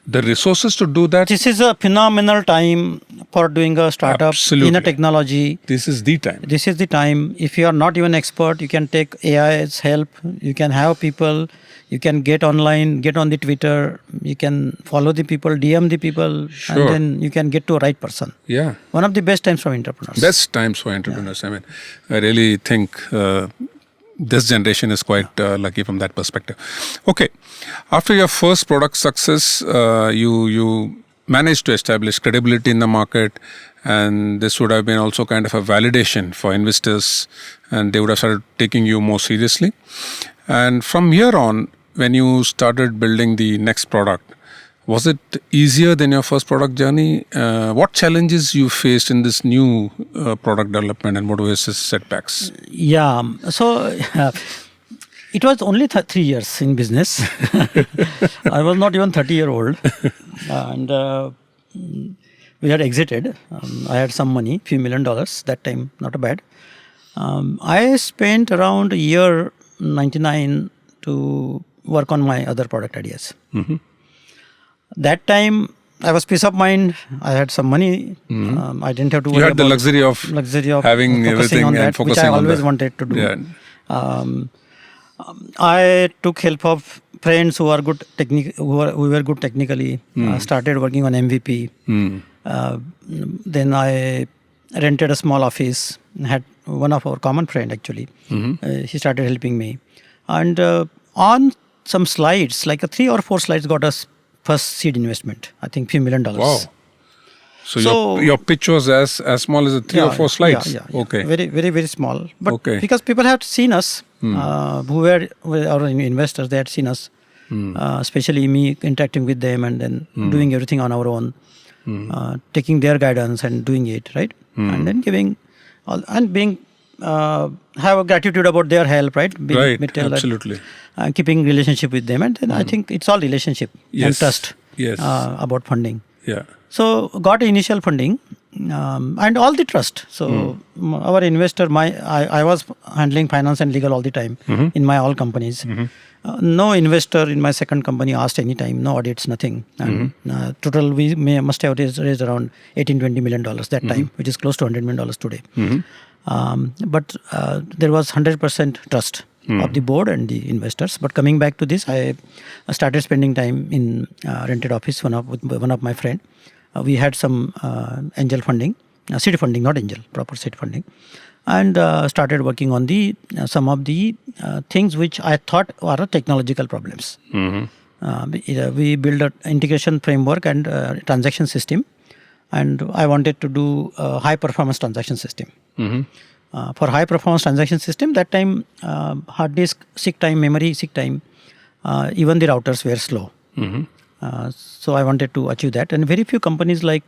the resources to do that. This is a phenomenal time for doing a startup in a technology. This is the time. This is the time. If you are not even expert, you can take AI's help. You can have people. You can get online, get on the Twitter. You can follow the people, DM the people, and then you can get to a right person. Yeah. One of the best times for entrepreneurs. Best times for entrepreneurs. I mean, I really think this generation is quite lucky from that perspective. Okay. After your first product success, you managed to establish credibility in the market, and this would have been also kind of a validation for investors, and they would have started taking you more seriously. And from here on, when you started building the next product, was it easier than your first product journey? What challenges you faced in this new product development, and what were the setbacks? Yeah, so it was only 3 years in business. I was not even 30-year-old. And we had exited. I had some money, few $1 million that time, not bad. I spent around a year 99 to work on my other product ideas. That time I was peace of mind. I had some money. I didn't have to worry. You had the luxury of having everything on and that, focusing which I on always that. wanted to do. Yeah. I took help of friends who were good who were good technically. Started working on MVP. Then I rented a small office. Had one of our common friend actually. He started helping me, and on some slides, like 3 or 4 slides, got us first seed investment. I think few $1 million. Wow. So your pitch was as small as 3 or 4 slides. Yeah. Okay. Very, very, very small. But Okay. because people had seen us, who were our investors, they had seen us, especially me interacting with them and then doing everything on our own, taking their guidance and doing it, right? And then giving, and being, have a gratitude about their help, right? Right, tell that, absolutely. keeping relationship with them. And then I think it's all relationship and trust about funding. Yeah. So got initial funding and all the trust. So our investor, I was handling finance and legal all the time in my all companies. No investor in my second company asked any time, no audits, nothing. And total we must have raised around $18-20 million that time, which is close to $100 million today. But there was 100% trust of the board and the investors. But coming back to this, I started spending time in rented office with one of my friend. We had some angel funding, seed funding, not angel, proper seed funding, and started working on the some of the things which I thought were technological problems. We built an integration framework and transaction system, and I wanted to do a high performance transaction system. For high performance transaction system, that time hard disk seek time, memory seek time, even the routers were slow. So I wanted to achieve that, and very few companies like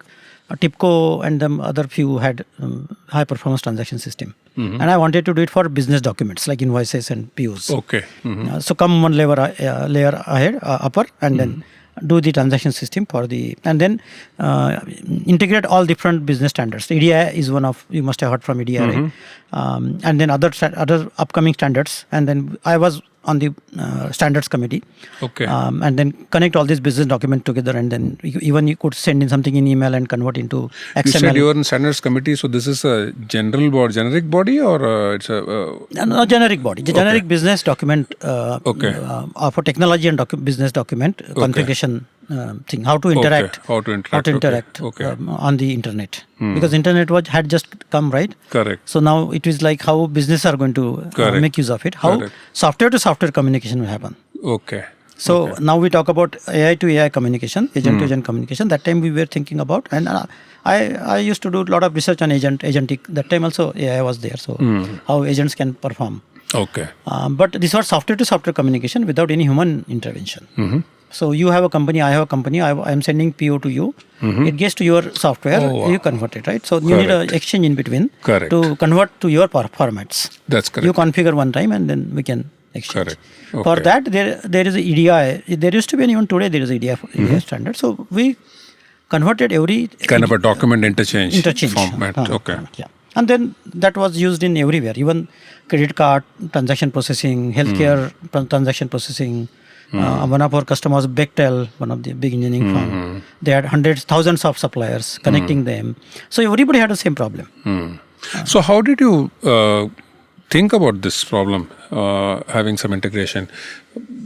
TIPCO and the other few had high performance transaction system. And I wanted to do it for business documents like invoices and POs. Okay. So come one layer ahead, upper, and then do the transaction system for and then integrate all different business standards. EDI is one of, you must have heard from EDI, right? And then other upcoming standards. And then I was on the standards committee. Okay. And then connect all these business documents together, and then you could send in something in email and convert into XML. You said you were in standards committee, so this is a generic body, or it's a no, generic body, the generic business document for technology and business document configuration thing, how to interact, on the internet, because internet had just come, right? Correct. So now it is like how business are going to make use of it, how software to software communication will happen. Okay. So now we talk about AI to AI communication, agent to agent communication. That time we were thinking about, and I used to do a lot of research on agentic. That time also AI was there, so how agents can perform. Okay. But this was software to software communication without any human intervention. So you have a company, I have a company, I am sending PO to you. It gets to your software, you convert it, right? So you need an exchange in between to convert to your formats. That's correct. You configure one time and then we can exchange. Correct. Okay. For that, there is a EDI. There used to be, and even today there is a EDI standard. So we converted every kind of a document interchange format. Okay. Yeah. And then that was used in everywhere, even credit card transaction processing, healthcare transaction processing. One of our customers, Bechtel, one of the big engineering firm, they had thousands of suppliers connecting them. So everybody had the same problem. So how did you think about this problem, having some integration?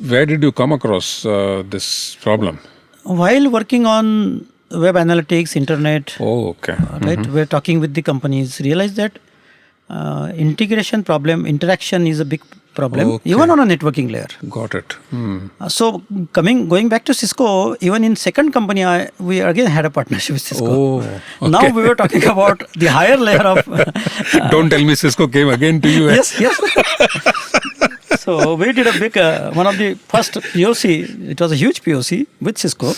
Where did you come across this problem? While working on web analytics, internet, right, we're talking with the companies, realized that interaction is a big problem, even on a networking layer. Got it. So going back to CISCO, even in second company, we again had a partnership with CISCO. Now we were talking about the higher layer of... Don't tell me CISCO came again to you. Yes. So we did a big, one of the first POC, it was a huge POC with CISCO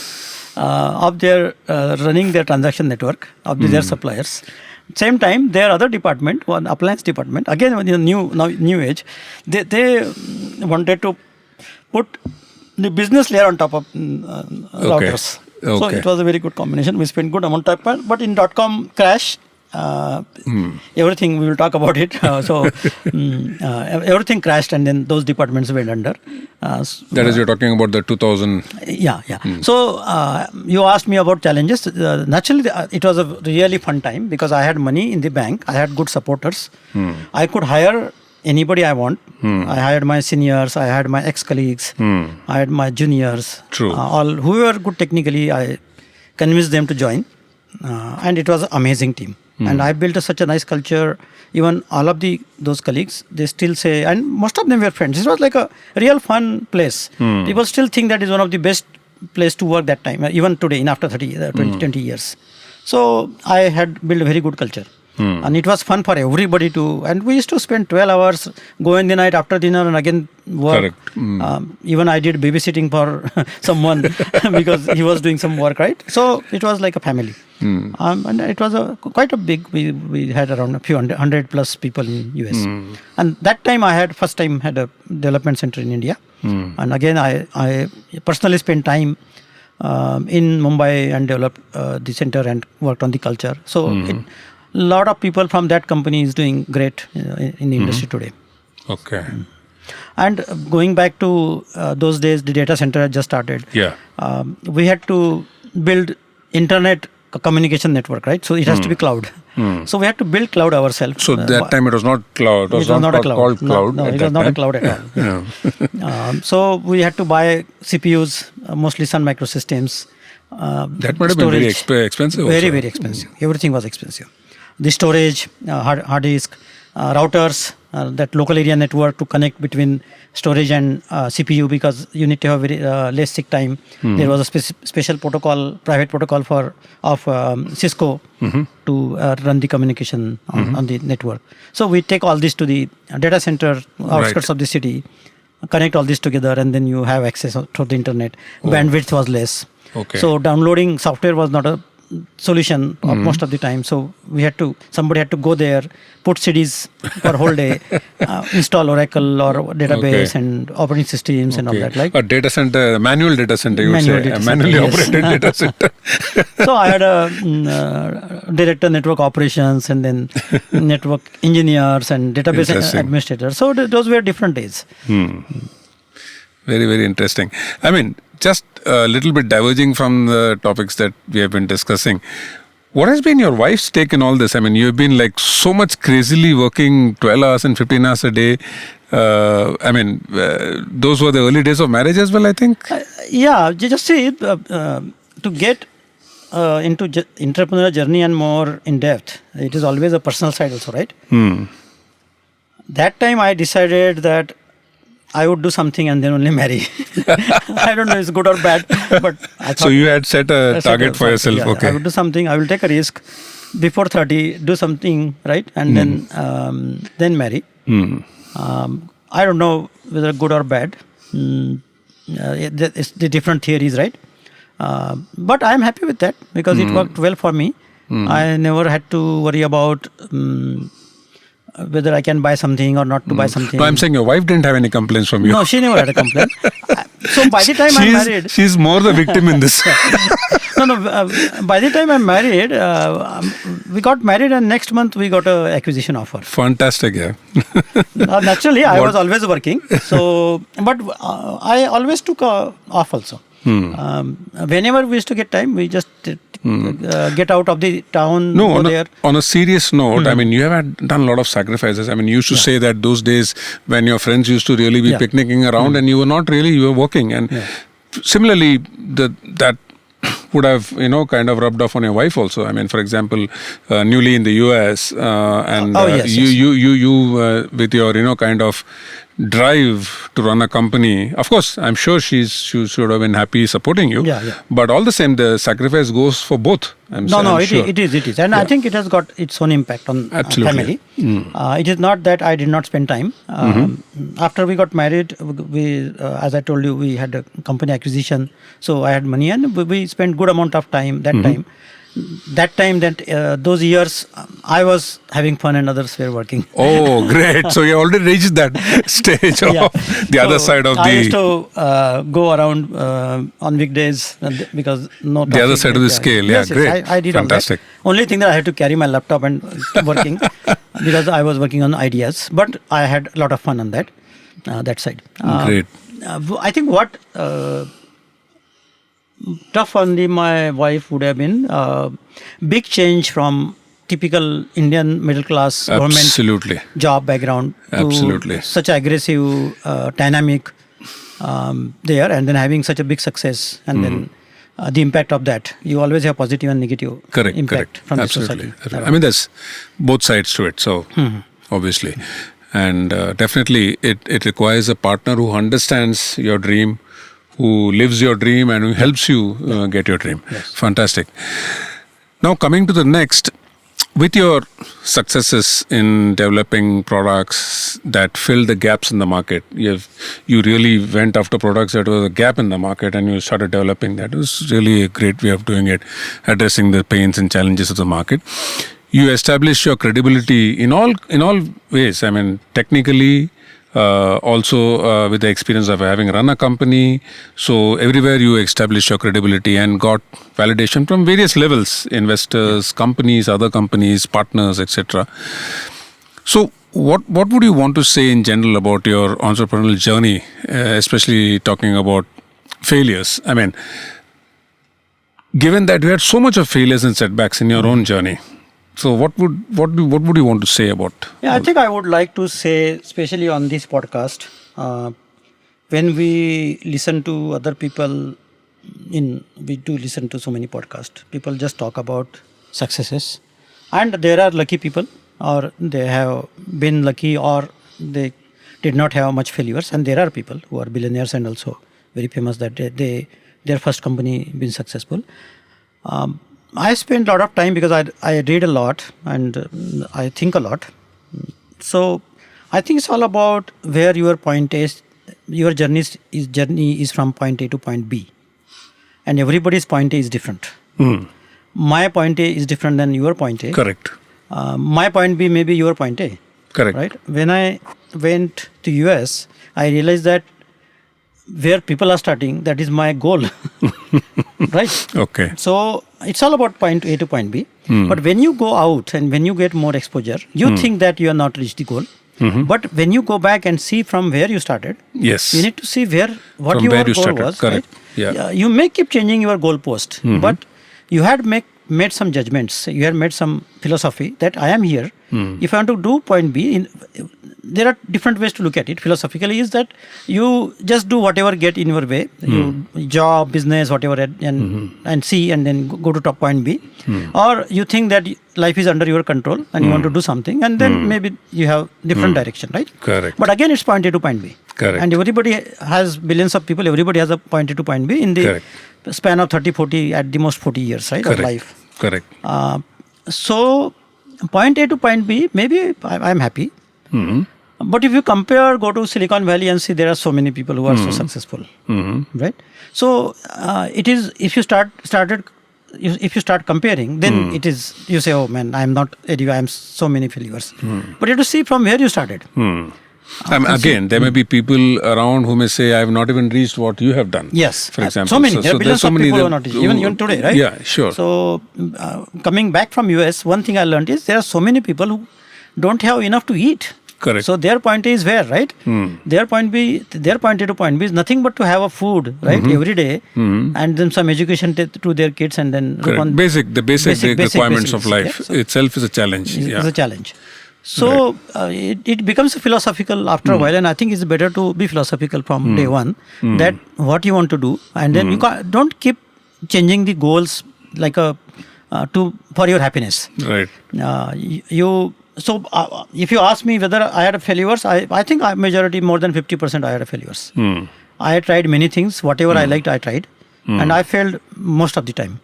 of their running their transaction network of their suppliers. Same time, their other department, one appliance department, again in the new age, they wanted to put the business layer on top of routers. So it was a very good combination. We spent good amount of time, but in .com crash, everything, we will talk about it. Everything crashed, and then those departments went under. That is, you're talking about the 2000. Yeah. So you asked me about challenges. Naturally, it was a really fun time because I had money in the bank. I had good supporters. I could hire anybody I want. I hired my seniors. I had my ex-colleagues. I had my juniors. True. All who were good technically, I convinced them to join, and it was an amazing team. And I built such a nice culture. Even all of those colleagues, they still say, and most of them were friends. It was like a real fun place. People still think that is one of the best place to work that time, even today, in after 20 years. So I had built a very good culture. And it was fun for everybody and we used to spend 12 hours, go in the night after dinner and again work. Even I did babysitting for someone because he was doing some work, right? So it was like a family. And it was quite a big, we had around a few 100 plus people in US. And that time I first time had a development center in India. And again, I personally spent time in Mumbai and developed the center and worked on the culture. So a lot of people from that company is doing great in the industry today. Okay. And going back to those days, the data center had just started. Yeah. We had to build internet communication network, right? So it has to be cloud. So we had to build cloud ourselves. So that time it was not cloud. It was not called cloud. No, it was not a cloud at all. So we had to buy CPUs, mostly Sun Microsystems. That might have been very expensive. Very, very expensive. Everything was expensive. The storage, hard disk, routers, that local area network to connect between storage and CPU, because you need to have very less stick time. There was a special protocol, private protocol of CISCO to run the communication on the network. So we take all this to the data center, outskirts of the city, connect all this together, and then you have access to the internet. Bandwidth was less. Okay. So downloading software was not a solution most of the time. So somebody had to go there, put CDs for a whole day, install Oracle or database and operating systems and all that. Like a data center, manual data center, you would say, a manually operated data center. So I had a director network operations and then network engineers and database administrators. So those were different days. Very, very interesting. I mean, just a little bit diverging from the topics that we have been discussing. What has been your wife's take in all this? I mean, you've been like so much crazily working 12 hours and 15 hours a day. Those were the early days of marriage as well, I think. Yeah, just see, to get into entrepreneurial journey and more in depth, it is always a personal side also, right? That time I decided that I would do something and then only marry. I don't know if it's good or bad, but I thought. So you had set a target for yourself. Yeah, okay. I would do something. I will take a risk before 30. Do something, right, and then marry. I don't know whether good or bad. It's the different theories, right? But I am happy with that because it worked well for me. I never had to worry about whether I can buy something or not to buy something. No, I'm saying your wife didn't have any complaints from you. No, she never had a complaint. So by the time I'm married... She's more the victim in this. By the time I'm married, we got married and next month we got an acquisition offer. Fantastic, yeah. Naturally, I was always working. But I always took off also. Whenever we used to get time, we just get out of the town. No, on a serious note, I mean, you have done a lot of sacrifices. I mean, you used to say that those days when your friends used to really be picnicking around and you were not really, you were working. And similarly, that would have, kind of rubbed off on your wife also. I mean, for example, newly in the US and you with your, kind of drive to run a company. Of course, I'm sure she should have been happy supporting you. But all the same, the sacrifice goes for both. It is. And I think it has got its own impact on family. It is not that I did not spend time. After we got married, we, as I told you, we had a company acquisition. So I had money and we spent good amount of time that time. that time, those years, I was having fun and others were working. Oh, great. So you already reached that stage of the other side of I used to go around on weekdays because no the other side of the scale. Yes, Great. Yes, I did Fantastic. all that. Only thing that I had to carry my laptop and working because I was working on ideas. But I had a lot of fun on that side. Great. I think what tough on my wife would have been big change from typical Indian middle class government job background to such aggressive dynamic there, and then having such a big success, and then the impact of that. You always have positive and negative impact from the society. I mean, there's both sides to it. So obviously, and definitely it requires a partner who understands your dream, who lives your dream, and who helps you get your dream. Yes. Fantastic. Now coming to the next, with your successes in developing products that fill the gaps in the market, you really went after products that was a gap in the market and you started developing that. It was really a great way of doing it, addressing the pains and challenges of the market. You establish your credibility in all ways. I mean, technically, also with the experience of having run a company. So everywhere you establish your credibility and got validation from various levels, investors, companies, other companies, partners, etc. So what would you want to say in general about your entrepreneurial journey, especially talking about failures? I mean, given that you had so much of failures and setbacks in your own journey, so what would you want to say about? Yeah, I think I would like to say, especially on this podcast, when we listen to other people, we do listen to so many podcasts. People just talk about successes, and there are lucky people, or they have been lucky, or they did not have much failures, and there are people who are billionaires and also very famous that their first company been successful. I spend a lot of time because I read a lot and I think a lot. So I think it's all about where your point is. Your journey is from point A to point B, and everybody's point A is different. My point A is different than your point A. Correct. My point B may be your point A. Correct. Right. When I went to US, I realized that where people are starting, that is my goal. Right. Okay. So it's all about point A to point B. But when you go out and when you get more exposure, you think that you have not reached the goal. But when you go back and see from where you started, yes, you need to see what from your where you goal started. was. Correct. Right? Yeah. You may keep changing your goal post, but you had made some judgments. You had made some philosophy that I am here. If I want to do point B, there are different ways to look at it. Philosophically, is that you just do whatever get in your way, you job, business, whatever, and see, and then go to top point B. Or you think that life is under your control and you want to do something, and then maybe you have different direction, right? Correct. But again, it's point A to point B. Correct. And everybody has billions of people. Everybody has a point A to point B in the span of 30, 40, at the most 40 years, right, of life. Correct. So point A to point B, maybe I'm happy. But if you go to Silicon Valley and see there are so many people who are so successful, right? So it is, if you start comparing, then it is, you say, oh man, I'm not ready, I am so many failures. But you have to see from where you started. Again, there may be people around who may say, I have not even reached what you have done. Yes. For example. So many. There are billions of people who are not reached. Even today, right? Yeah, sure. So coming back from US, one thing I learned is there are so many people who don't have enough to eat. Correct. So their point A is where, right? Their point A to point B is nothing but to have a food, right, every day, and then some education to their kids, and then the basic requirements of life itself is a challenge. It's a challenge. So it becomes philosophical after a while, and I think it's better to be philosophical from day one, that what you want to do, and then you don't keep changing the goals like for your happiness. Right. So if you ask me whether I had failures, I think majority, more than 50% I had failures. I had tried many things. Whatever I liked, I tried. And I failed most of the time.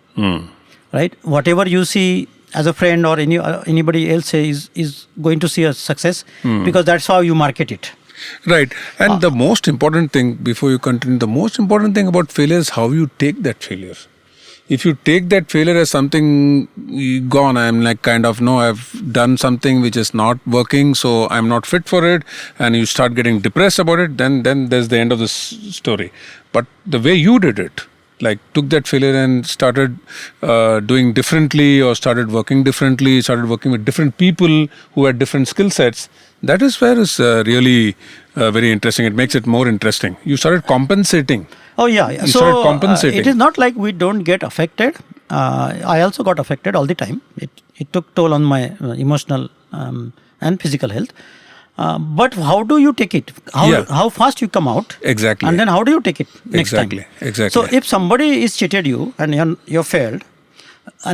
Right? Whatever you see as a friend or anybody else is going to see a success, because that's how you market it. Right. And the most important thing, before you continue, the most important thing about failure is how you take that failure. If you take that failure as something gone, I'm like kind of, no, I've done something which is not working, so I'm not fit for it, and you start getting depressed about it, then there's the end of the story. But the way you did it, like took that failure and started doing differently, or started working differently, started working with different people who had different skill sets, that is where it's really very interesting. It makes it more interesting. You started compensating. Oh yeah. You started compensating. It is not like we don't get affected. I also got affected all the time. It took toll on my emotional and physical health. But how do you take it? How fast you come out? Exactly. And then how do you take it next time? Exactly. So if somebody is cheated you and you failed,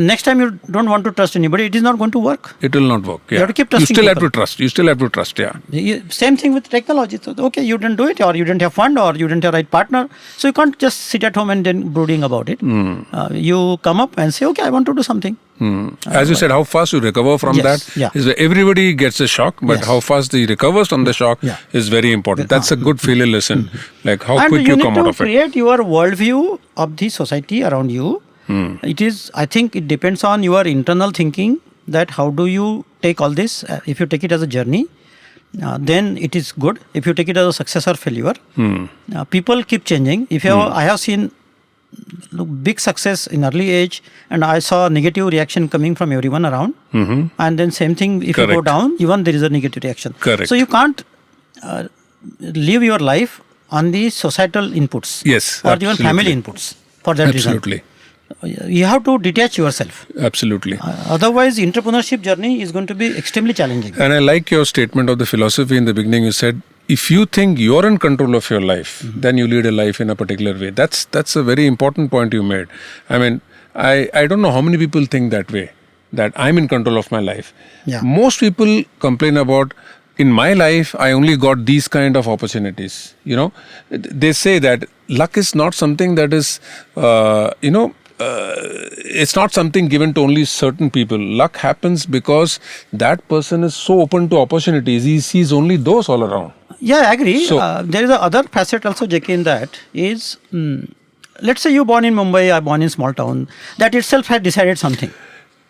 next time you don't want to trust anybody, it is not going to work. It will not work. Yeah. You have to keep trusting You people. still have to trust. Yeah. Same thing with technology. So, okay, you didn't do it, or you didn't have fund, or you didn't have right partner. So you can't just sit at home and then brooding about it. You come up and say, okay, I want to do something. As you said, how fast you recover from that is where everybody gets a shock, but how fast he recovers from the shock is very important. That's a good failure lesson. Like how quick you come out of it. And you need to create your worldview of the society around you. It is, I think it depends on your internal thinking, that how do you take all this. If you take it as a journey, then it is good. If you take it as a success or failure, people keep changing. I have seen big success in early age, and I saw negative reaction coming from everyone around. And then same thing, if you go down, even there is a negative reaction. Correct. So you can't live your life on the societal inputs, or even family inputs for that reason. You have to detach yourself. Absolutely. Otherwise, entrepreneurship journey is going to be extremely challenging. And I like your statement of the philosophy in the beginning. You said, if you think you're in control of your life, then you lead a life in a particular way. That's a very important point you made. I mean, I don't know how many people think that way, that I'm in control of my life. Most people complain about, in my life, I only got these kind of opportunities. They say that luck is not something that is, it's not something given to only certain people. Luck happens because that person is so open to opportunities. He sees only those all around. Yeah, I agree. So, there is another facet also, JK, in that is, let's say you're born in Mumbai, I'm born in small town. That itself has decided something.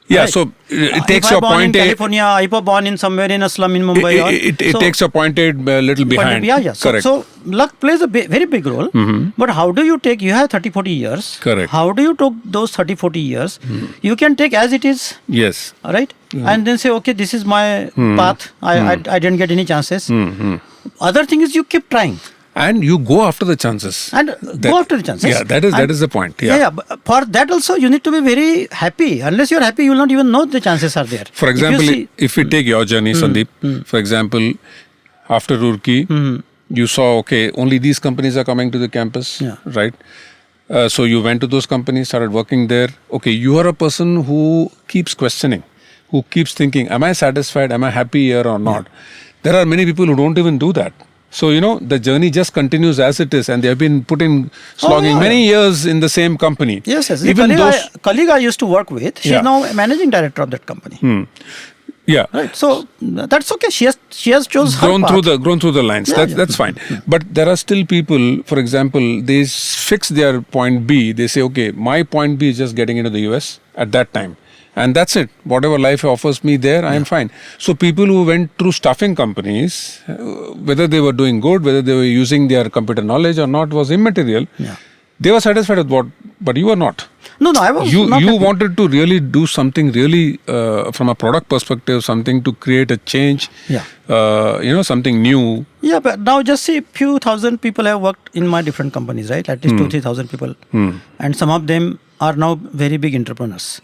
Yeah, right? So it takes your point A. In California, I was born in somewhere in a slum in Mumbai. It takes your point A a little behind. Correct. So luck plays a very big role. But how do you take, you have 30-40 years. Correct. How do you take those 30-40 years? You can take as it is. Yes. Right? And then say, okay, this is my path. I didn't get any chances. Other thing is you keep trying. And you go after the chances. Yeah, that is the point. Yeah. But for that also, you need to be very happy. Unless you're happy, you will not even know the chances are there. For example, if we take your journey, Sandip, for example, after Roorkee, you saw, okay, only these companies are coming to the campus, right? So you went to those companies, started working there. Okay, you are a person who keeps questioning, who keeps thinking, am I satisfied? Am I happy here or not? There are many people who don't even do that. So, the journey just continues as it is, and they have been slogging many years in the same company. Yes. Even colleague I used to work with, she's now a managing director of that company. Yeah. Right. So that's okay. She has chose grown through the lines. That's fine. But there are still people, for example, they fix their point B. They say, okay, my point B is just getting into the US at that time. And that's it. Whatever life offers me there, I am fine. So people who went through staffing companies, whether they were doing good, whether they were using their computer knowledge or not, was immaterial. They were satisfied with what, but you were not. No, I was not. You wanted to really do something really from a product perspective, something to create a change. Something new. Yeah, but now just see, few thousand people have worked in my different companies, right? At least 2,000-3,000 people, and some of them are now very big entrepreneurs.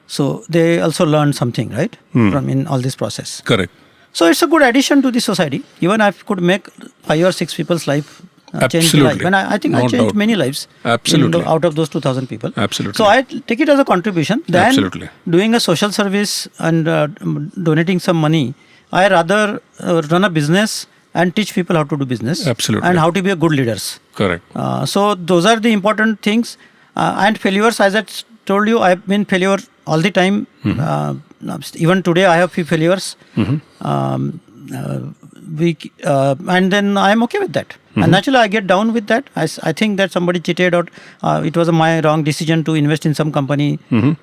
So they also learned something, right, from in all this process. Correct. So it's a good addition to the society. Even I could make 5 or 6 people's life change life. And I think I changed many lives. Absolutely. Out of those 2,000 people. Absolutely. So I take it as a contribution. Then doing a social service and donating some money, I rather run a business and teach people how to do business. Absolutely. And how to be a good leaders. Correct. So those are the important things. And failures, as I told you, I've been failure all the time. Even today, I have few failures. and then I'm okay with that. And naturally, I get down with that. I think that somebody cheated, or it was my wrong decision to invest in some company.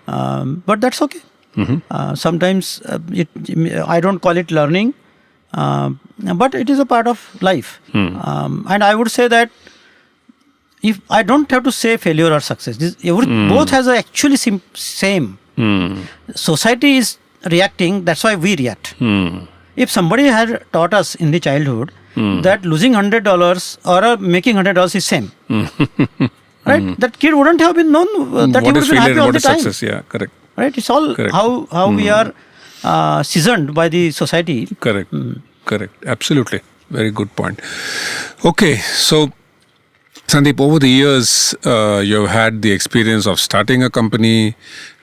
But that's okay. Sometimes I don't call it learning, but it is a part of life. And I would say that if I don't have to say failure or success, both has actually same. Society is reacting. That's why we react. If somebody had taught us in the childhood that losing $100 or making $100 is same, right? That kid wouldn't have been known that he would have been happy all the time. Success? Yeah, correct. Right? It's all how we are seasoned by the society. Correct. Correct. Absolutely. Very good point. Okay, so Sandip, over the years, you've had the experience of starting a company,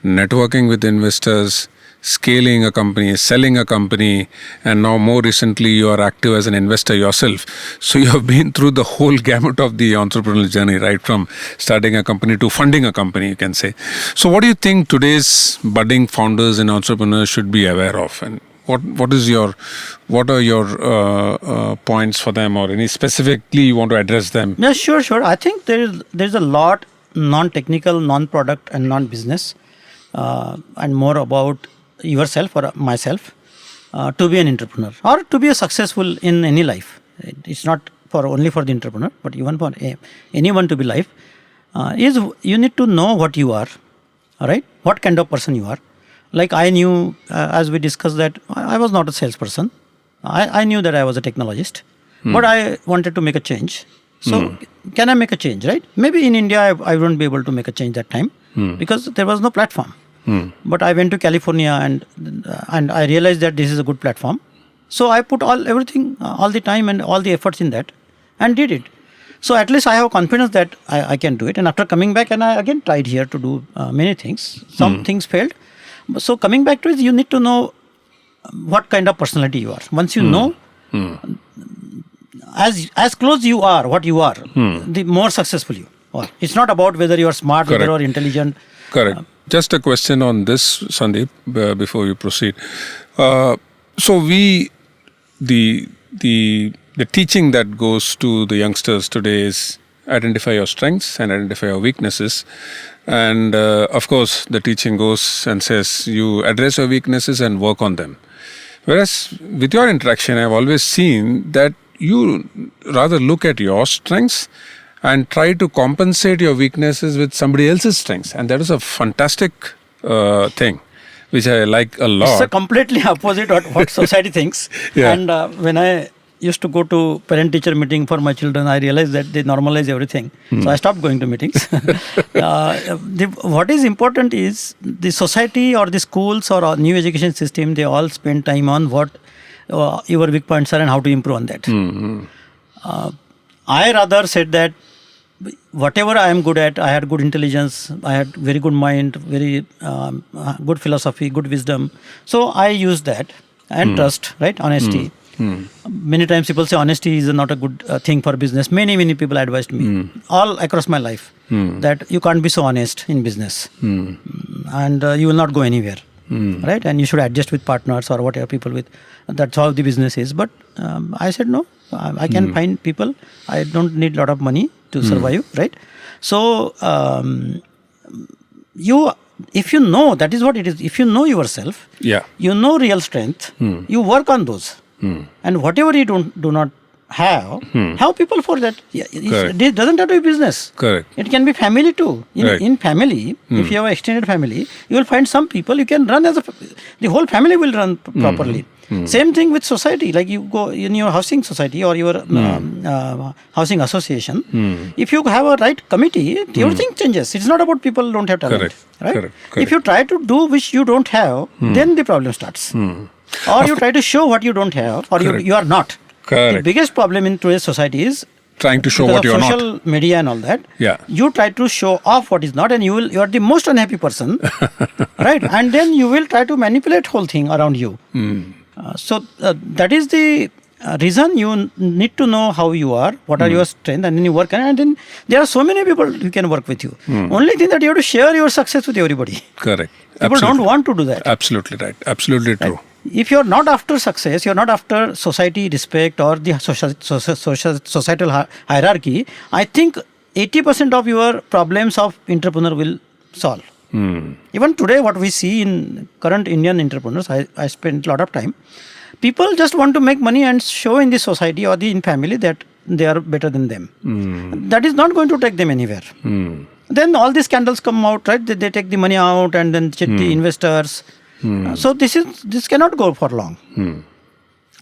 networking with investors, scaling a company, selling a company, and now more recently you are active as an investor yourself. So you have been through the whole gamut of the entrepreneurial journey, right from starting a company to funding a company, you can say. So what do you think today's budding founders and entrepreneurs should be aware of, and what are your points for them, or any specifically you want to address them? Yeah, sure. I think there's a lot non-technical, non-product and non-business, and more about yourself or myself to be an entrepreneur or to be a successful in any life. It's not only for the entrepreneur, but even for anyone to be life. Is you need to know what you are, all right? What kind of person you are. Like I knew, as we discussed, that I was not a salesperson. I knew that I was a technologist, but I wanted to make a change. So can I make a change, right? Maybe in India, I wouldn't be able to make a change that time because there was no platform. But I went to California and I realized that this is a good platform. So I put everything, all the time and all the efforts in that and did it. So at least I have confidence that I can do it. And after coming back, and I again tried here to do many things. Some things failed. So coming back to it, you need to know what kind of personality you are. Once you know, as close you are, what you are, the more successful you are. It's not about whether you are smart, whether you are intelligent. Correct. Just a question on this, Sandip, before you proceed. So the teaching that goes to the youngsters today is identify your strengths and identify your weaknesses. And of course, the teaching goes and says you address your weaknesses and work on them. Whereas with your interaction, I've always seen that you rather look at your strengths and try to compensate your weaknesses with somebody else's strengths. And that is a fantastic thing, which I like a lot. It's a completely opposite of what society thinks. Yeah. And when I used to go to parent-teacher meeting for my children, I realized that they normalize everything. So I stopped going to meetings. What is important is the society or the schools or new education system, they all spend time on what your weak points are and how to improve on that. I rather said that whatever I am good at, I had good intelligence, I had very good mind, very good philosophy, good wisdom. So I use that and trust, right? Honesty. Many times people say honesty is not a good thing for business. Many people advised me all across my life that you can't be so honest in business and you will not go anywhere, right? And you should adjust with partners or whatever people with. That's how the business is. But I said no, I can find people. I don't need a lot of money to survive, right? So if you know, that is what it is. If you know yourself, you know real strength, you work on those. And whatever you do not have people for that. It doesn't have to be business. Correct. It can be family too. In family, if you have an extended family, you will find some people you can run the whole family will run properly. Same thing with society. Like you go in your housing society or your housing association. If you have a right committee, everything changes. It's not about people don't have talent. Right? Correct. If you try to do which you don't have, then the problem starts. Or you try to show what you don't have, or you are not. Correct. The biggest problem in today's society is trying to show what you're not. Social media and all that. Yeah. You try to show off what is not, and you are the most unhappy person, right? And then you will try to manipulate whole thing around you. So that is the reason you need to know how you are, what are your strengths, and then you work. And then there are so many people who can work with you. Only thing that you have to share your success with everybody. Correct. People don't want to do that. Absolutely right. Absolutely true. if you're not after success, you're not after society respect or the societal hierarchy, I think 80% of your problems of entrepreneur will solve. Even today, what we see in current Indian entrepreneurs, I spent a lot of time. People just want to make money and show in the society or in family that they are better than them. That is not going to take them anywhere. Then all these scandals come out, right? They take the money out and then check the investors. So this cannot go for long.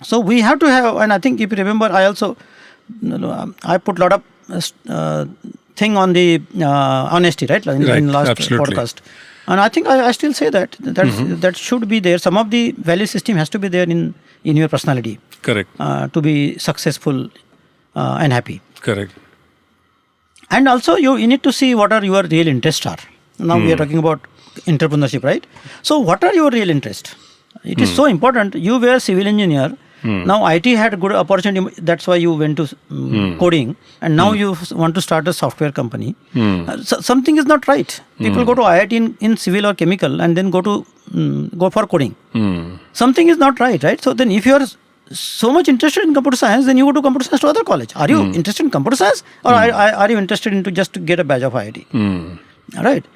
So we have to have, and I think if you remember, I put a lot of thing on the honesty, right? In last podcast. And I think I still say that should be there. Some of the value system has to be there in your personality. Correct. To be successful and happy. Correct. And also you need to see what are your real interests are. Now we are talking about entrepreneurship, right? So what are your real interests? It is so important. You were a civil engineer. Now IT had good opportunity. That's why you went to coding, and now you want to start a software company. So something is not right. People go to IIT in civil or chemical, and then go for coding. Something is not right? So then, if you are so much interested in computer science, then you go to computer science to other college. Are you interested in computer science, or are you interested in just to get a badge of IIT? Right.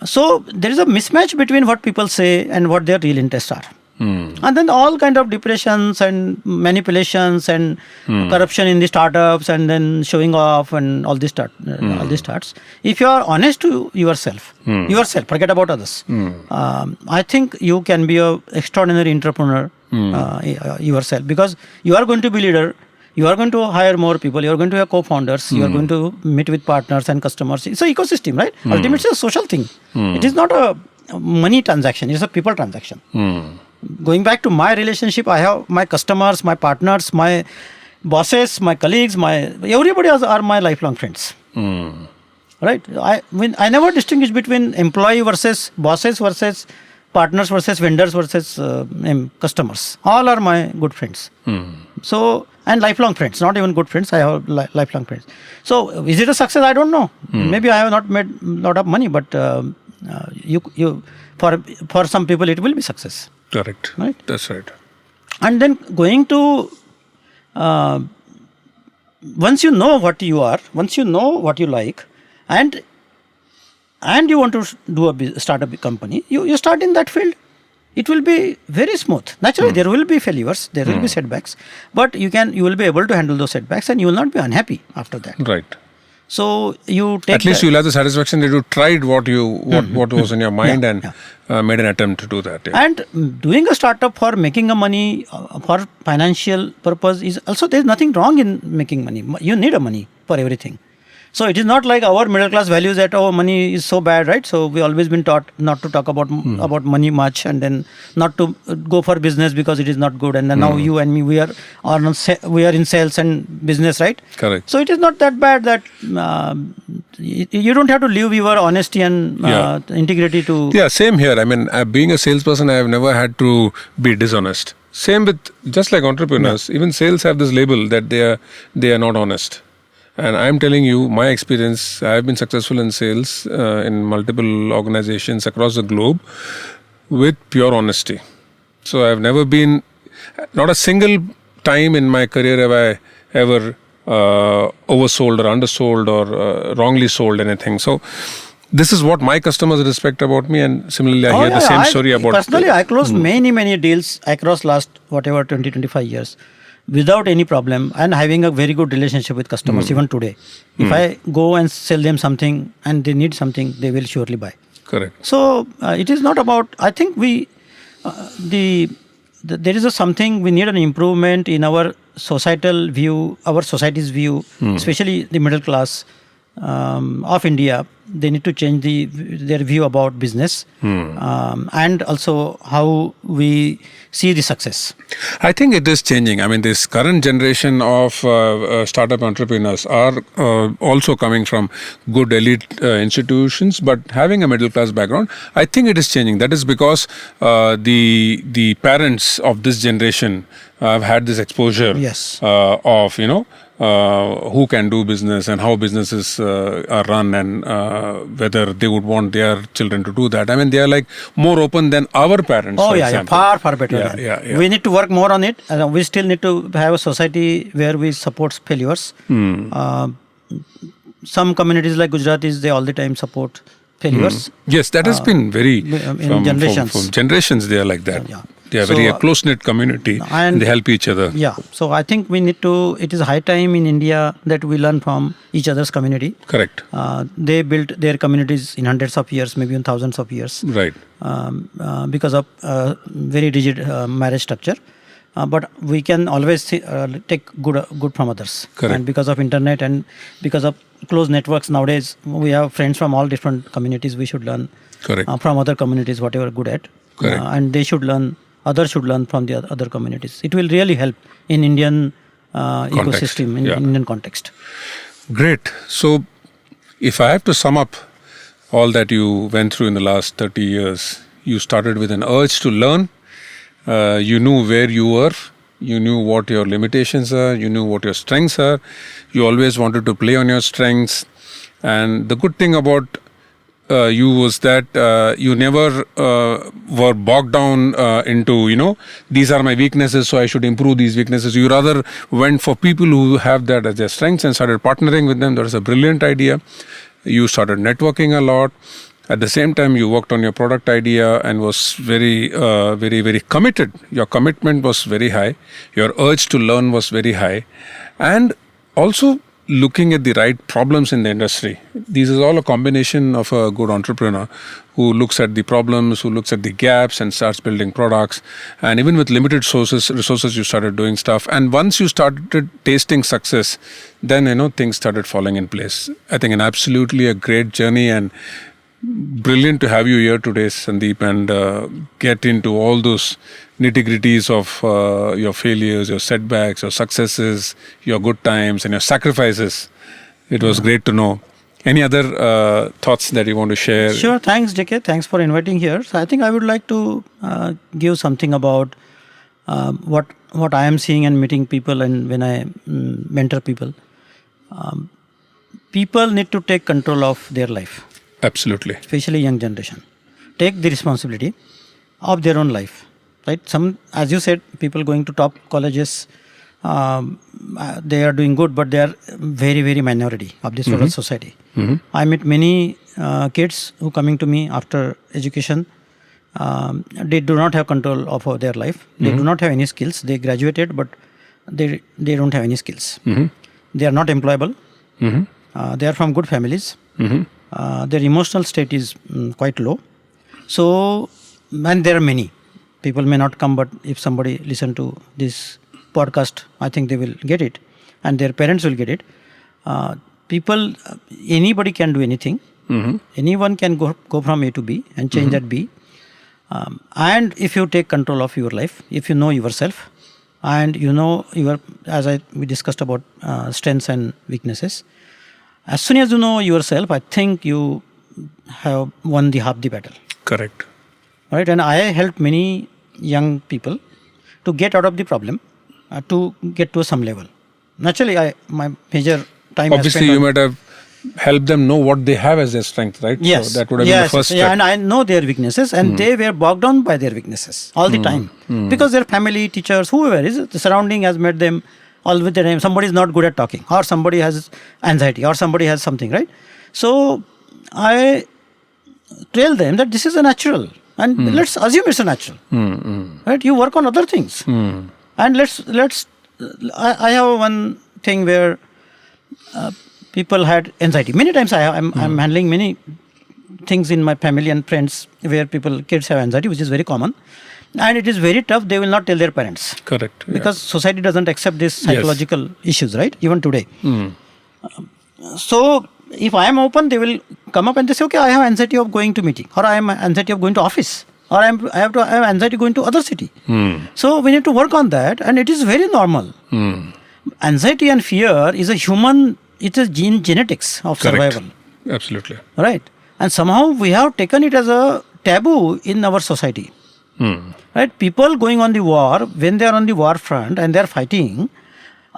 So there is a mismatch between what people say and what their real interests are. And then all kind of depressions and manipulations and corruption in the startups, and then showing off and all this starts. If you are honest to yourself, forget about others. I think you can be an extraordinary entrepreneur yourself, because you are going to be leader. You are going to hire more people. You are going to have co-founders. You are going to meet with partners and customers. It's an ecosystem, right? Ultimately, it's a social thing. It is not a money transaction. It's a people transaction. Going back to my relationship, I have my customers, my partners, my bosses, my colleagues, everybody are my lifelong friends. Right? I never distinguish between employee versus bosses versus partners versus vendors versus customers. All are my good friends. So, and lifelong friends, not even good friends. I have lifelong friends. So, is it a success? I don't know. Maybe I have not made a lot of money, but for some people it will be success. Correct. Right? That's right. And then going to once you know what you are, once you know what you like, and you want to start a big company, you start in that field. It will be very smooth. Naturally, there will be failures, there will be setbacks, but you will be able to handle those setbacks, and you will not be unhappy after that. Right. So you take. At least you'll have the satisfaction that you tried what was in your mind and made an attempt to do that. Yeah. And doing a startup for making a money for financial purpose is also, there is nothing wrong in making money. You need a money for everything. So it is not like our middle class values that money is so bad, right? So we always been taught not to talk about money much, and then not to go for business because it is not good. And then now you and me, we are in sales and business, right? Correct. So it is not that bad that you don't have to leave your honesty and integrity to. Yeah, same here. I mean, being a salesperson, I have never had to be dishonest. Same with, just like entrepreneurs, even sales have this label that they are not honest. And I'm telling you, my experience, I've been successful in sales in multiple organizations across the globe with pure honesty. So I've never been, not a single time in my career have I ever oversold or undersold or wrongly sold anything. So this is what my customers respect about me, and similarly I hear the same story about. Personally, I closed many deals across last 20-25 years. Without any problem, and having a very good relationship with customers even today. If I go and sell them something and they need something, they will surely buy. Correct. So it is not about, I think there is something, we need an improvement in our societal view, our society's view, especially the middle class of India. They need to change their view about business and also how we see the success. I think it is changing. I mean, this current generation of startup entrepreneurs are also coming from good elite institutions, but having a middle class background. I think it is changing. That is because the parents of this generation have had this exposure of who can do business and how businesses are run, and whether they would want their children to do that. I mean, they are like more open than our parents. Oh, for yeah, example. far better. Yeah. We need to work more on it. We still need to have a society where we support failures. Some communities like Gujaratis, they all the time support failures. Yes, that has been very in generations. From generations they are like that. Yeah. They are So, very a close-knit community and they help each other. Yeah. So I think we need to, it is high time in India that we learn from each other's community. Correct. They built their communities in hundreds of years, maybe in thousands of years. Right. Because of very rigid marriage structure. But we can always take good from others. Correct. And because of internet and because of close networks nowadays, we have friends from all different communities. We should learn Correct. From other communities whatever good at. Correct. And they should learn, others should learn from the other communities. It will really help in Indian ecosystem, in Indian context. Great. So if I have to sum up all that you went through in the last 30 years, you started with an urge to learn. You knew where you were, you knew what your limitations are, you knew what your strengths are, you always wanted to play on your strengths. And the good thing about you was that you never were bogged down into, these are my weaknesses, so I should improve these weaknesses. You rather went for people who have that as their strengths and started partnering with them. That was a brilliant idea. You started networking a lot. At the same time, you worked on your product idea and was very, very committed. Your commitment was very high. Your urge to learn was very high. And also looking at the right problems in the industry. This is all a combination of a good entrepreneur who looks at the problems, who looks at the gaps and starts building products. And even with limited resources, you started doing stuff. And once you started tasting success, then, things started falling in place. I think absolutely a great journey, and brilliant to have you here today, Sandip, and get into all those nitty-gritties of your failures, your setbacks, your successes, your good times, and your sacrifices. It was great to know. Any other thoughts that you want to share? Sure. Thanks, JK. Thanks for inviting here. So I think I would like to give something about what I am seeing and meeting people, and when I mentor people. People need to take control of their life. Absolutely. Especially young generation. Take the responsibility of their own life. Right? Some, as you said, people going to top colleges, they are doing good, but they are very, very minority of this rural society. I meet many kids who coming to me after education. They do not have control of their life. They do not have any skills. They graduated, but they don't have any skills. They are not employable. They are from good families. Their emotional state is quite low. So, and there are many. People may not come, but if somebody listen to this podcast, I think they will get it. And their parents will get it. People, anybody can do anything. Anyone can go from A to B and change that B. And if you take control of your life, if you know yourself, and you know your, we discussed about strengths and weaknesses, as soon as you know yourself, I think you have won half the battle. Correct. Right? And I helped many young people to get out of the problem, to get to some level. Naturally, my major time obviously you might have helped them know what they have as their strength, right? Yes. So that would have been the first step. Yeah, and I know their weaknesses, and they were bogged down by their weaknesses all the time. Because their family, teachers, whoever is, the surrounding has made them all with the time. Somebody is not good at talking, or somebody has anxiety, or somebody has something, right? So I tell them that this is a natural, and let's assume it's a natural, right? You work on other things, and let's. I have one thing where people had anxiety. Many times I'm handling many things in my family and friends where kids have anxiety, which is very common. And it is very tough. They will not tell their parents. Correct. Because society doesn't accept these psychological issues, right? Even today. So if I am open, they will come up and they say, okay, I have anxiety of going to meeting, or I have anxiety of going to office, or I have anxiety going to other city. So we need to work on that, and it is very normal. Anxiety and fear is a human, it is genetics of survival. Absolutely. Right? And somehow we have taken it as a taboo in our society. Right? People going on the war, when they are on the war front and they are fighting,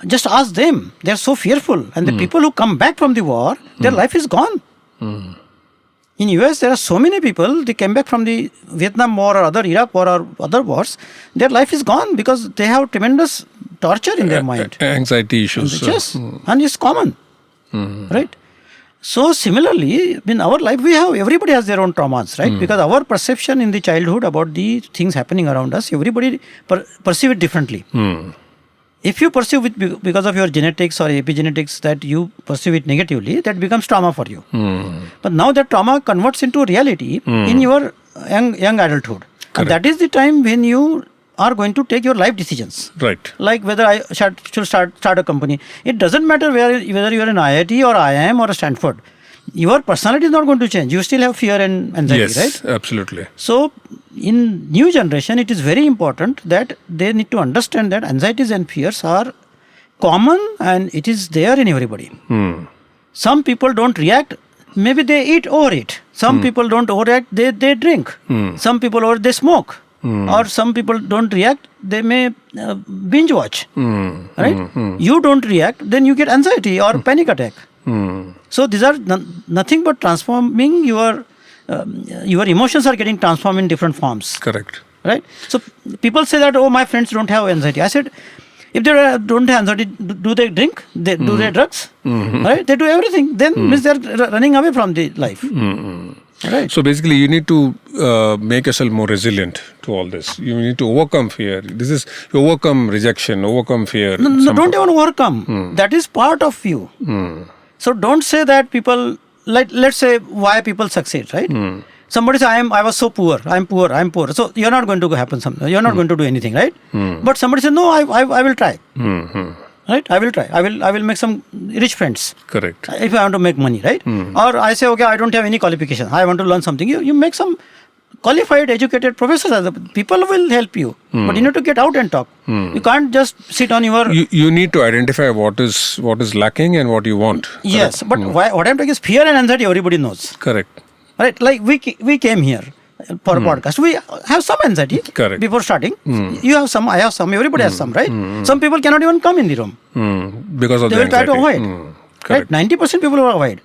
Just ask them. They're so fearful. And the people who come back from the war, their life is gone. In US, there are so many people, they came back from the Vietnam War or other Iraq War or other wars. Their life is gone because they have tremendous torture in their mind. Anxiety issues. Yes, and it's common. Right? So similarly, in our life, everybody has their own traumas, right? Because our perception in the childhood about the things happening around us, everybody perceive it differently. If you perceive it because of your genetics or epigenetics that you perceive it negatively, that becomes trauma for you. But now that trauma converts into reality in your young adulthood. And that is the time when you are going to take your life decisions. Right. Like whether I should start a company. It doesn't matter whether you are in IIT or IIM or Stanford. Your personality is not going to change. You still have fear and anxiety, right? Yes, absolutely. So, in new generation, it is very important that they need to understand that anxieties and fears are common and it is there in everybody. Some people don't react. Maybe they overeat. Some people don't overreact. They drink. Some people they smoke. Or some people don't react. They may binge watch. Right? You don't react. Then you get anxiety or panic attack. So these are nothing but transforming your emotions are getting transformed in different forms. Correct. Right? So people say that, oh, my friends don't have anxiety. I said, if they don't have anxiety, do they drink? Do they drugs? Right? They do everything. Then means they're running away from the life. Right. So basically, you need to make yourself more resilient to all this. You need to overcome fear. You overcome rejection, overcome fear. No, don't even overcome. That is part of you. So don't say that people, let's say why people succeed, right? Somebody say, I was so poor, I'm poor. So you're not going to happen something. You're not going to do anything, right? But somebody say, no, I will try. Right? I will try. I will make some rich friends. Correct. If I want to make money, right? Or I say, okay, I don't have any qualification. I want to learn something. You make some qualified, educated professors. People will help you. But you need to get out and talk. You can't just sit on your... You need to identify what is lacking and what you want. Yes. But what I'm talking is fear and anxiety, everybody knows. Correct. Right? Like we came here for a podcast. We have some anxiety before starting. You have some, I have some, everybody has some, right? Some people cannot even come in the room. Because of they the will try to avoid. Correct. Right? 90% people will avoid.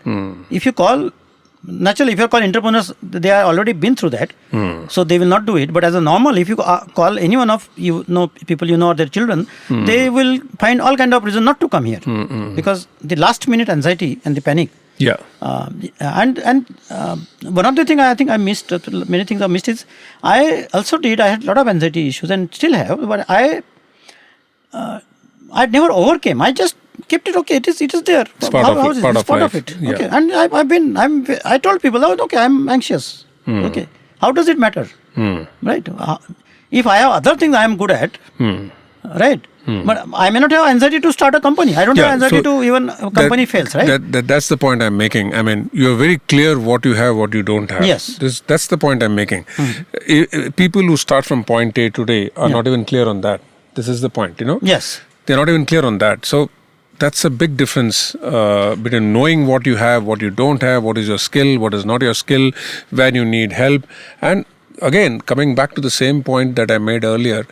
If you call, naturally, if you call entrepreneurs, they are already been through that. So they will not do it. But as a normal, if you call any one of people or their children, they will find all kind of reason not to come here. Because the last minute anxiety and the panic. Yeah. And one of the things I think I missed, many things I missed is, I had a lot of anxiety issues and still have, but I never overcame. I just kept it okay. It is there. It's part of it. Yeah. Okay. And I told people, okay, I'm anxious. Okay. How does it matter? Right. If I have other things I am good at, right? But I may not have anxiety to start a company. I don't have anxiety to even a company fails, right? That's the point I'm making. I mean, you're very clear what you have, what you don't have. Yes. That's the point I'm making. People who start from point A today are not even clear on that. This is the point, Yes. They're not even clear on that. So that's a big difference between knowing what you have, what you don't have, what is your skill, what is not your skill, when you need help. And again, coming back to the same point that I made earlier,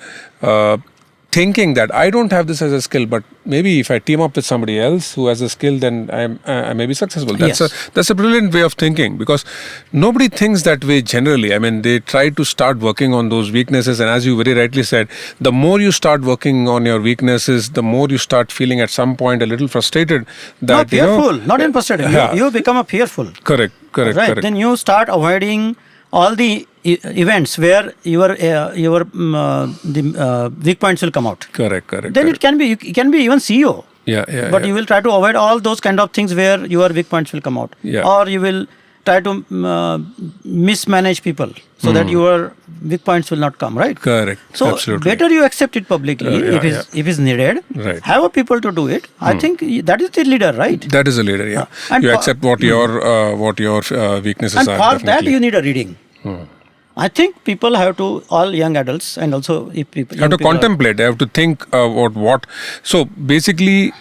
thinking that I don't have this as a skill, but maybe if I team up with somebody else who has a skill, then I may be successful. That's a brilliant way of thinking, because nobody thinks that way generally. I mean, they try to start working on those weaknesses, and as you very rightly said, the more you start working on your weaknesses, the more you start feeling at some point a little frustrated. Not fearful, not even frustrated. You become a fearful. Correct. Correct. Then you start avoiding all the events where your weak points will come out. Correct. Then it can be even CEO. But you will try to avoid all those kind of things where your weak points will come out. Or you will try to mismanage people so that your weak points will not come, right? Correct. So absolutely. Better you accept it publicly if it's needed. Right. Have a people to do it. I think that is the leader, right? That is a leader, yeah. And you accept what your weaknesses and are. And for definitely. that you need a reading. I think people have to, all young adults, and also if people have to contemplate. They have to think about what. So basically,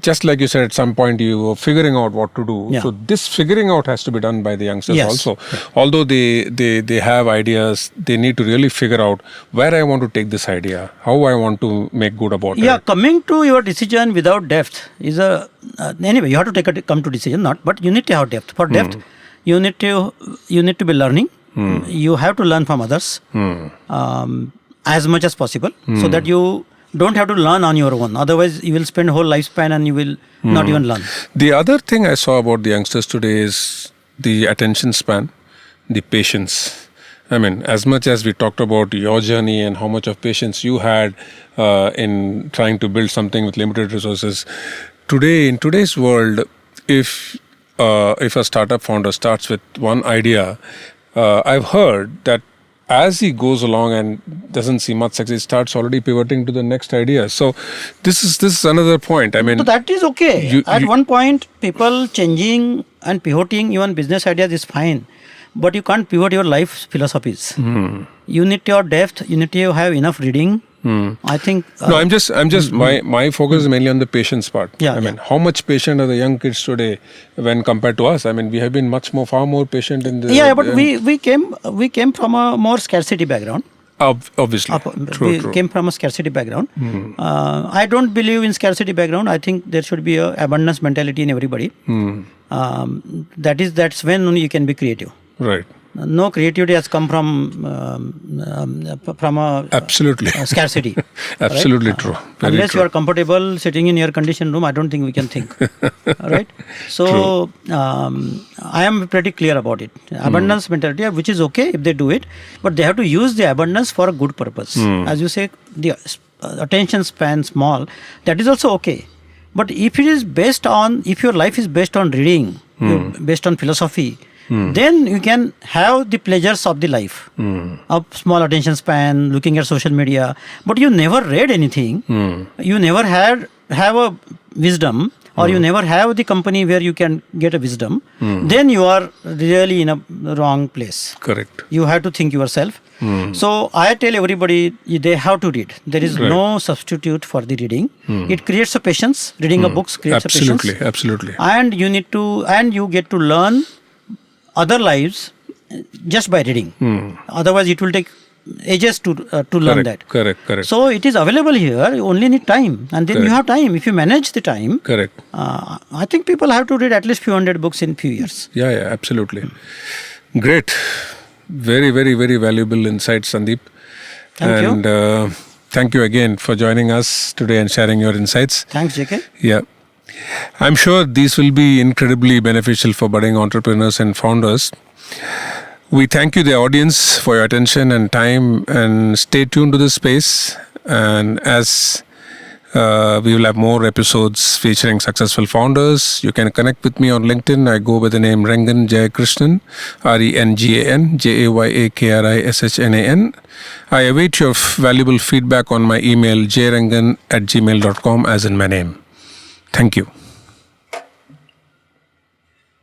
just like you said, at some point you were figuring out what to do. Yeah. So this figuring out has to be done by the youngsters Yes. also. Although they have ideas, they need to really figure out where I want to take this idea, how I want to make good about Yeah, it. coming to your decision without depth is anyway. You have to come to decision, but you need to have depth. For depth, you need to be learning. You have to learn from others as much as possible, so that you don't have to learn on your own. Otherwise, you will spend whole lifespan and you will not even learn. The other thing I saw about the youngsters today is the attention span, the patience. I mean, as much as we talked about your journey and how much of patience you had in trying to build something with limited resources, today in today's world, if a startup founder starts with one idea, I've heard that as he goes along and doesn't see much success, he starts already pivoting to the next idea. So this is another point. I mean, So that is okay. At one point, people changing and pivoting even business ideas is fine, but you can't pivot your life philosophies. You need your depth. You need to have enough reading. I think. No, I'm just. My focus is mainly on the patience part. Yeah, I mean, how much patient are the young kids today when compared to us? I mean, we have been far more patient in the. Yeah, but we came from a more scarcity background. Obviously, We true. came from a scarcity background. I don't believe in scarcity background. I think there should be a abundance mentality in everybody. That's when only you can be creative. Right. No creativity has come from a Absolutely. Scarcity. Absolutely true. Very Unless true. you are comfortable sitting in air conditioned room, I don't think we can think. Right? So I am pretty clear about it. Abundance mentality, which is okay if they do it, but they have to use the abundance for a good purpose. As you say, the attention span small, that is also okay. But if your life is based on reading, based on philosophy, then you can have the pleasures of the life, of small attention span, looking at social media. But you never read anything. You never have a wisdom, or you never have the company where you can get a wisdom. Then you are really in a wrong place. Correct. You have to think yourself. So I tell everybody they have to read. There is no substitute for the reading. It creates a patience. Reading a book creates a patience. Absolutely. And you get to learn other lives just by reading. Otherwise, it will take ages to learn that. Correct. So it is available here. You only need time, and then you have time. If you manage the time, Correct. I think people have to read at least few hundred books in few years. Yeah, absolutely. Great. Very, very, very valuable insights, Sandip. Thank you. And thank you again for joining us today and sharing your insights. Thanks, JK. Yeah. I'm sure these will be incredibly beneficial for budding entrepreneurs and founders. We thank you, the audience, for your attention and time, and stay tuned to this space. And as we will have more episodes featuring successful founders, you can connect with me on LinkedIn. I go by the name Rengan Jayakrishnan, RENGAN JAYAKRISHNAN. I await your valuable feedback on my email jrengan@gmail.com, as in my name. Thank you.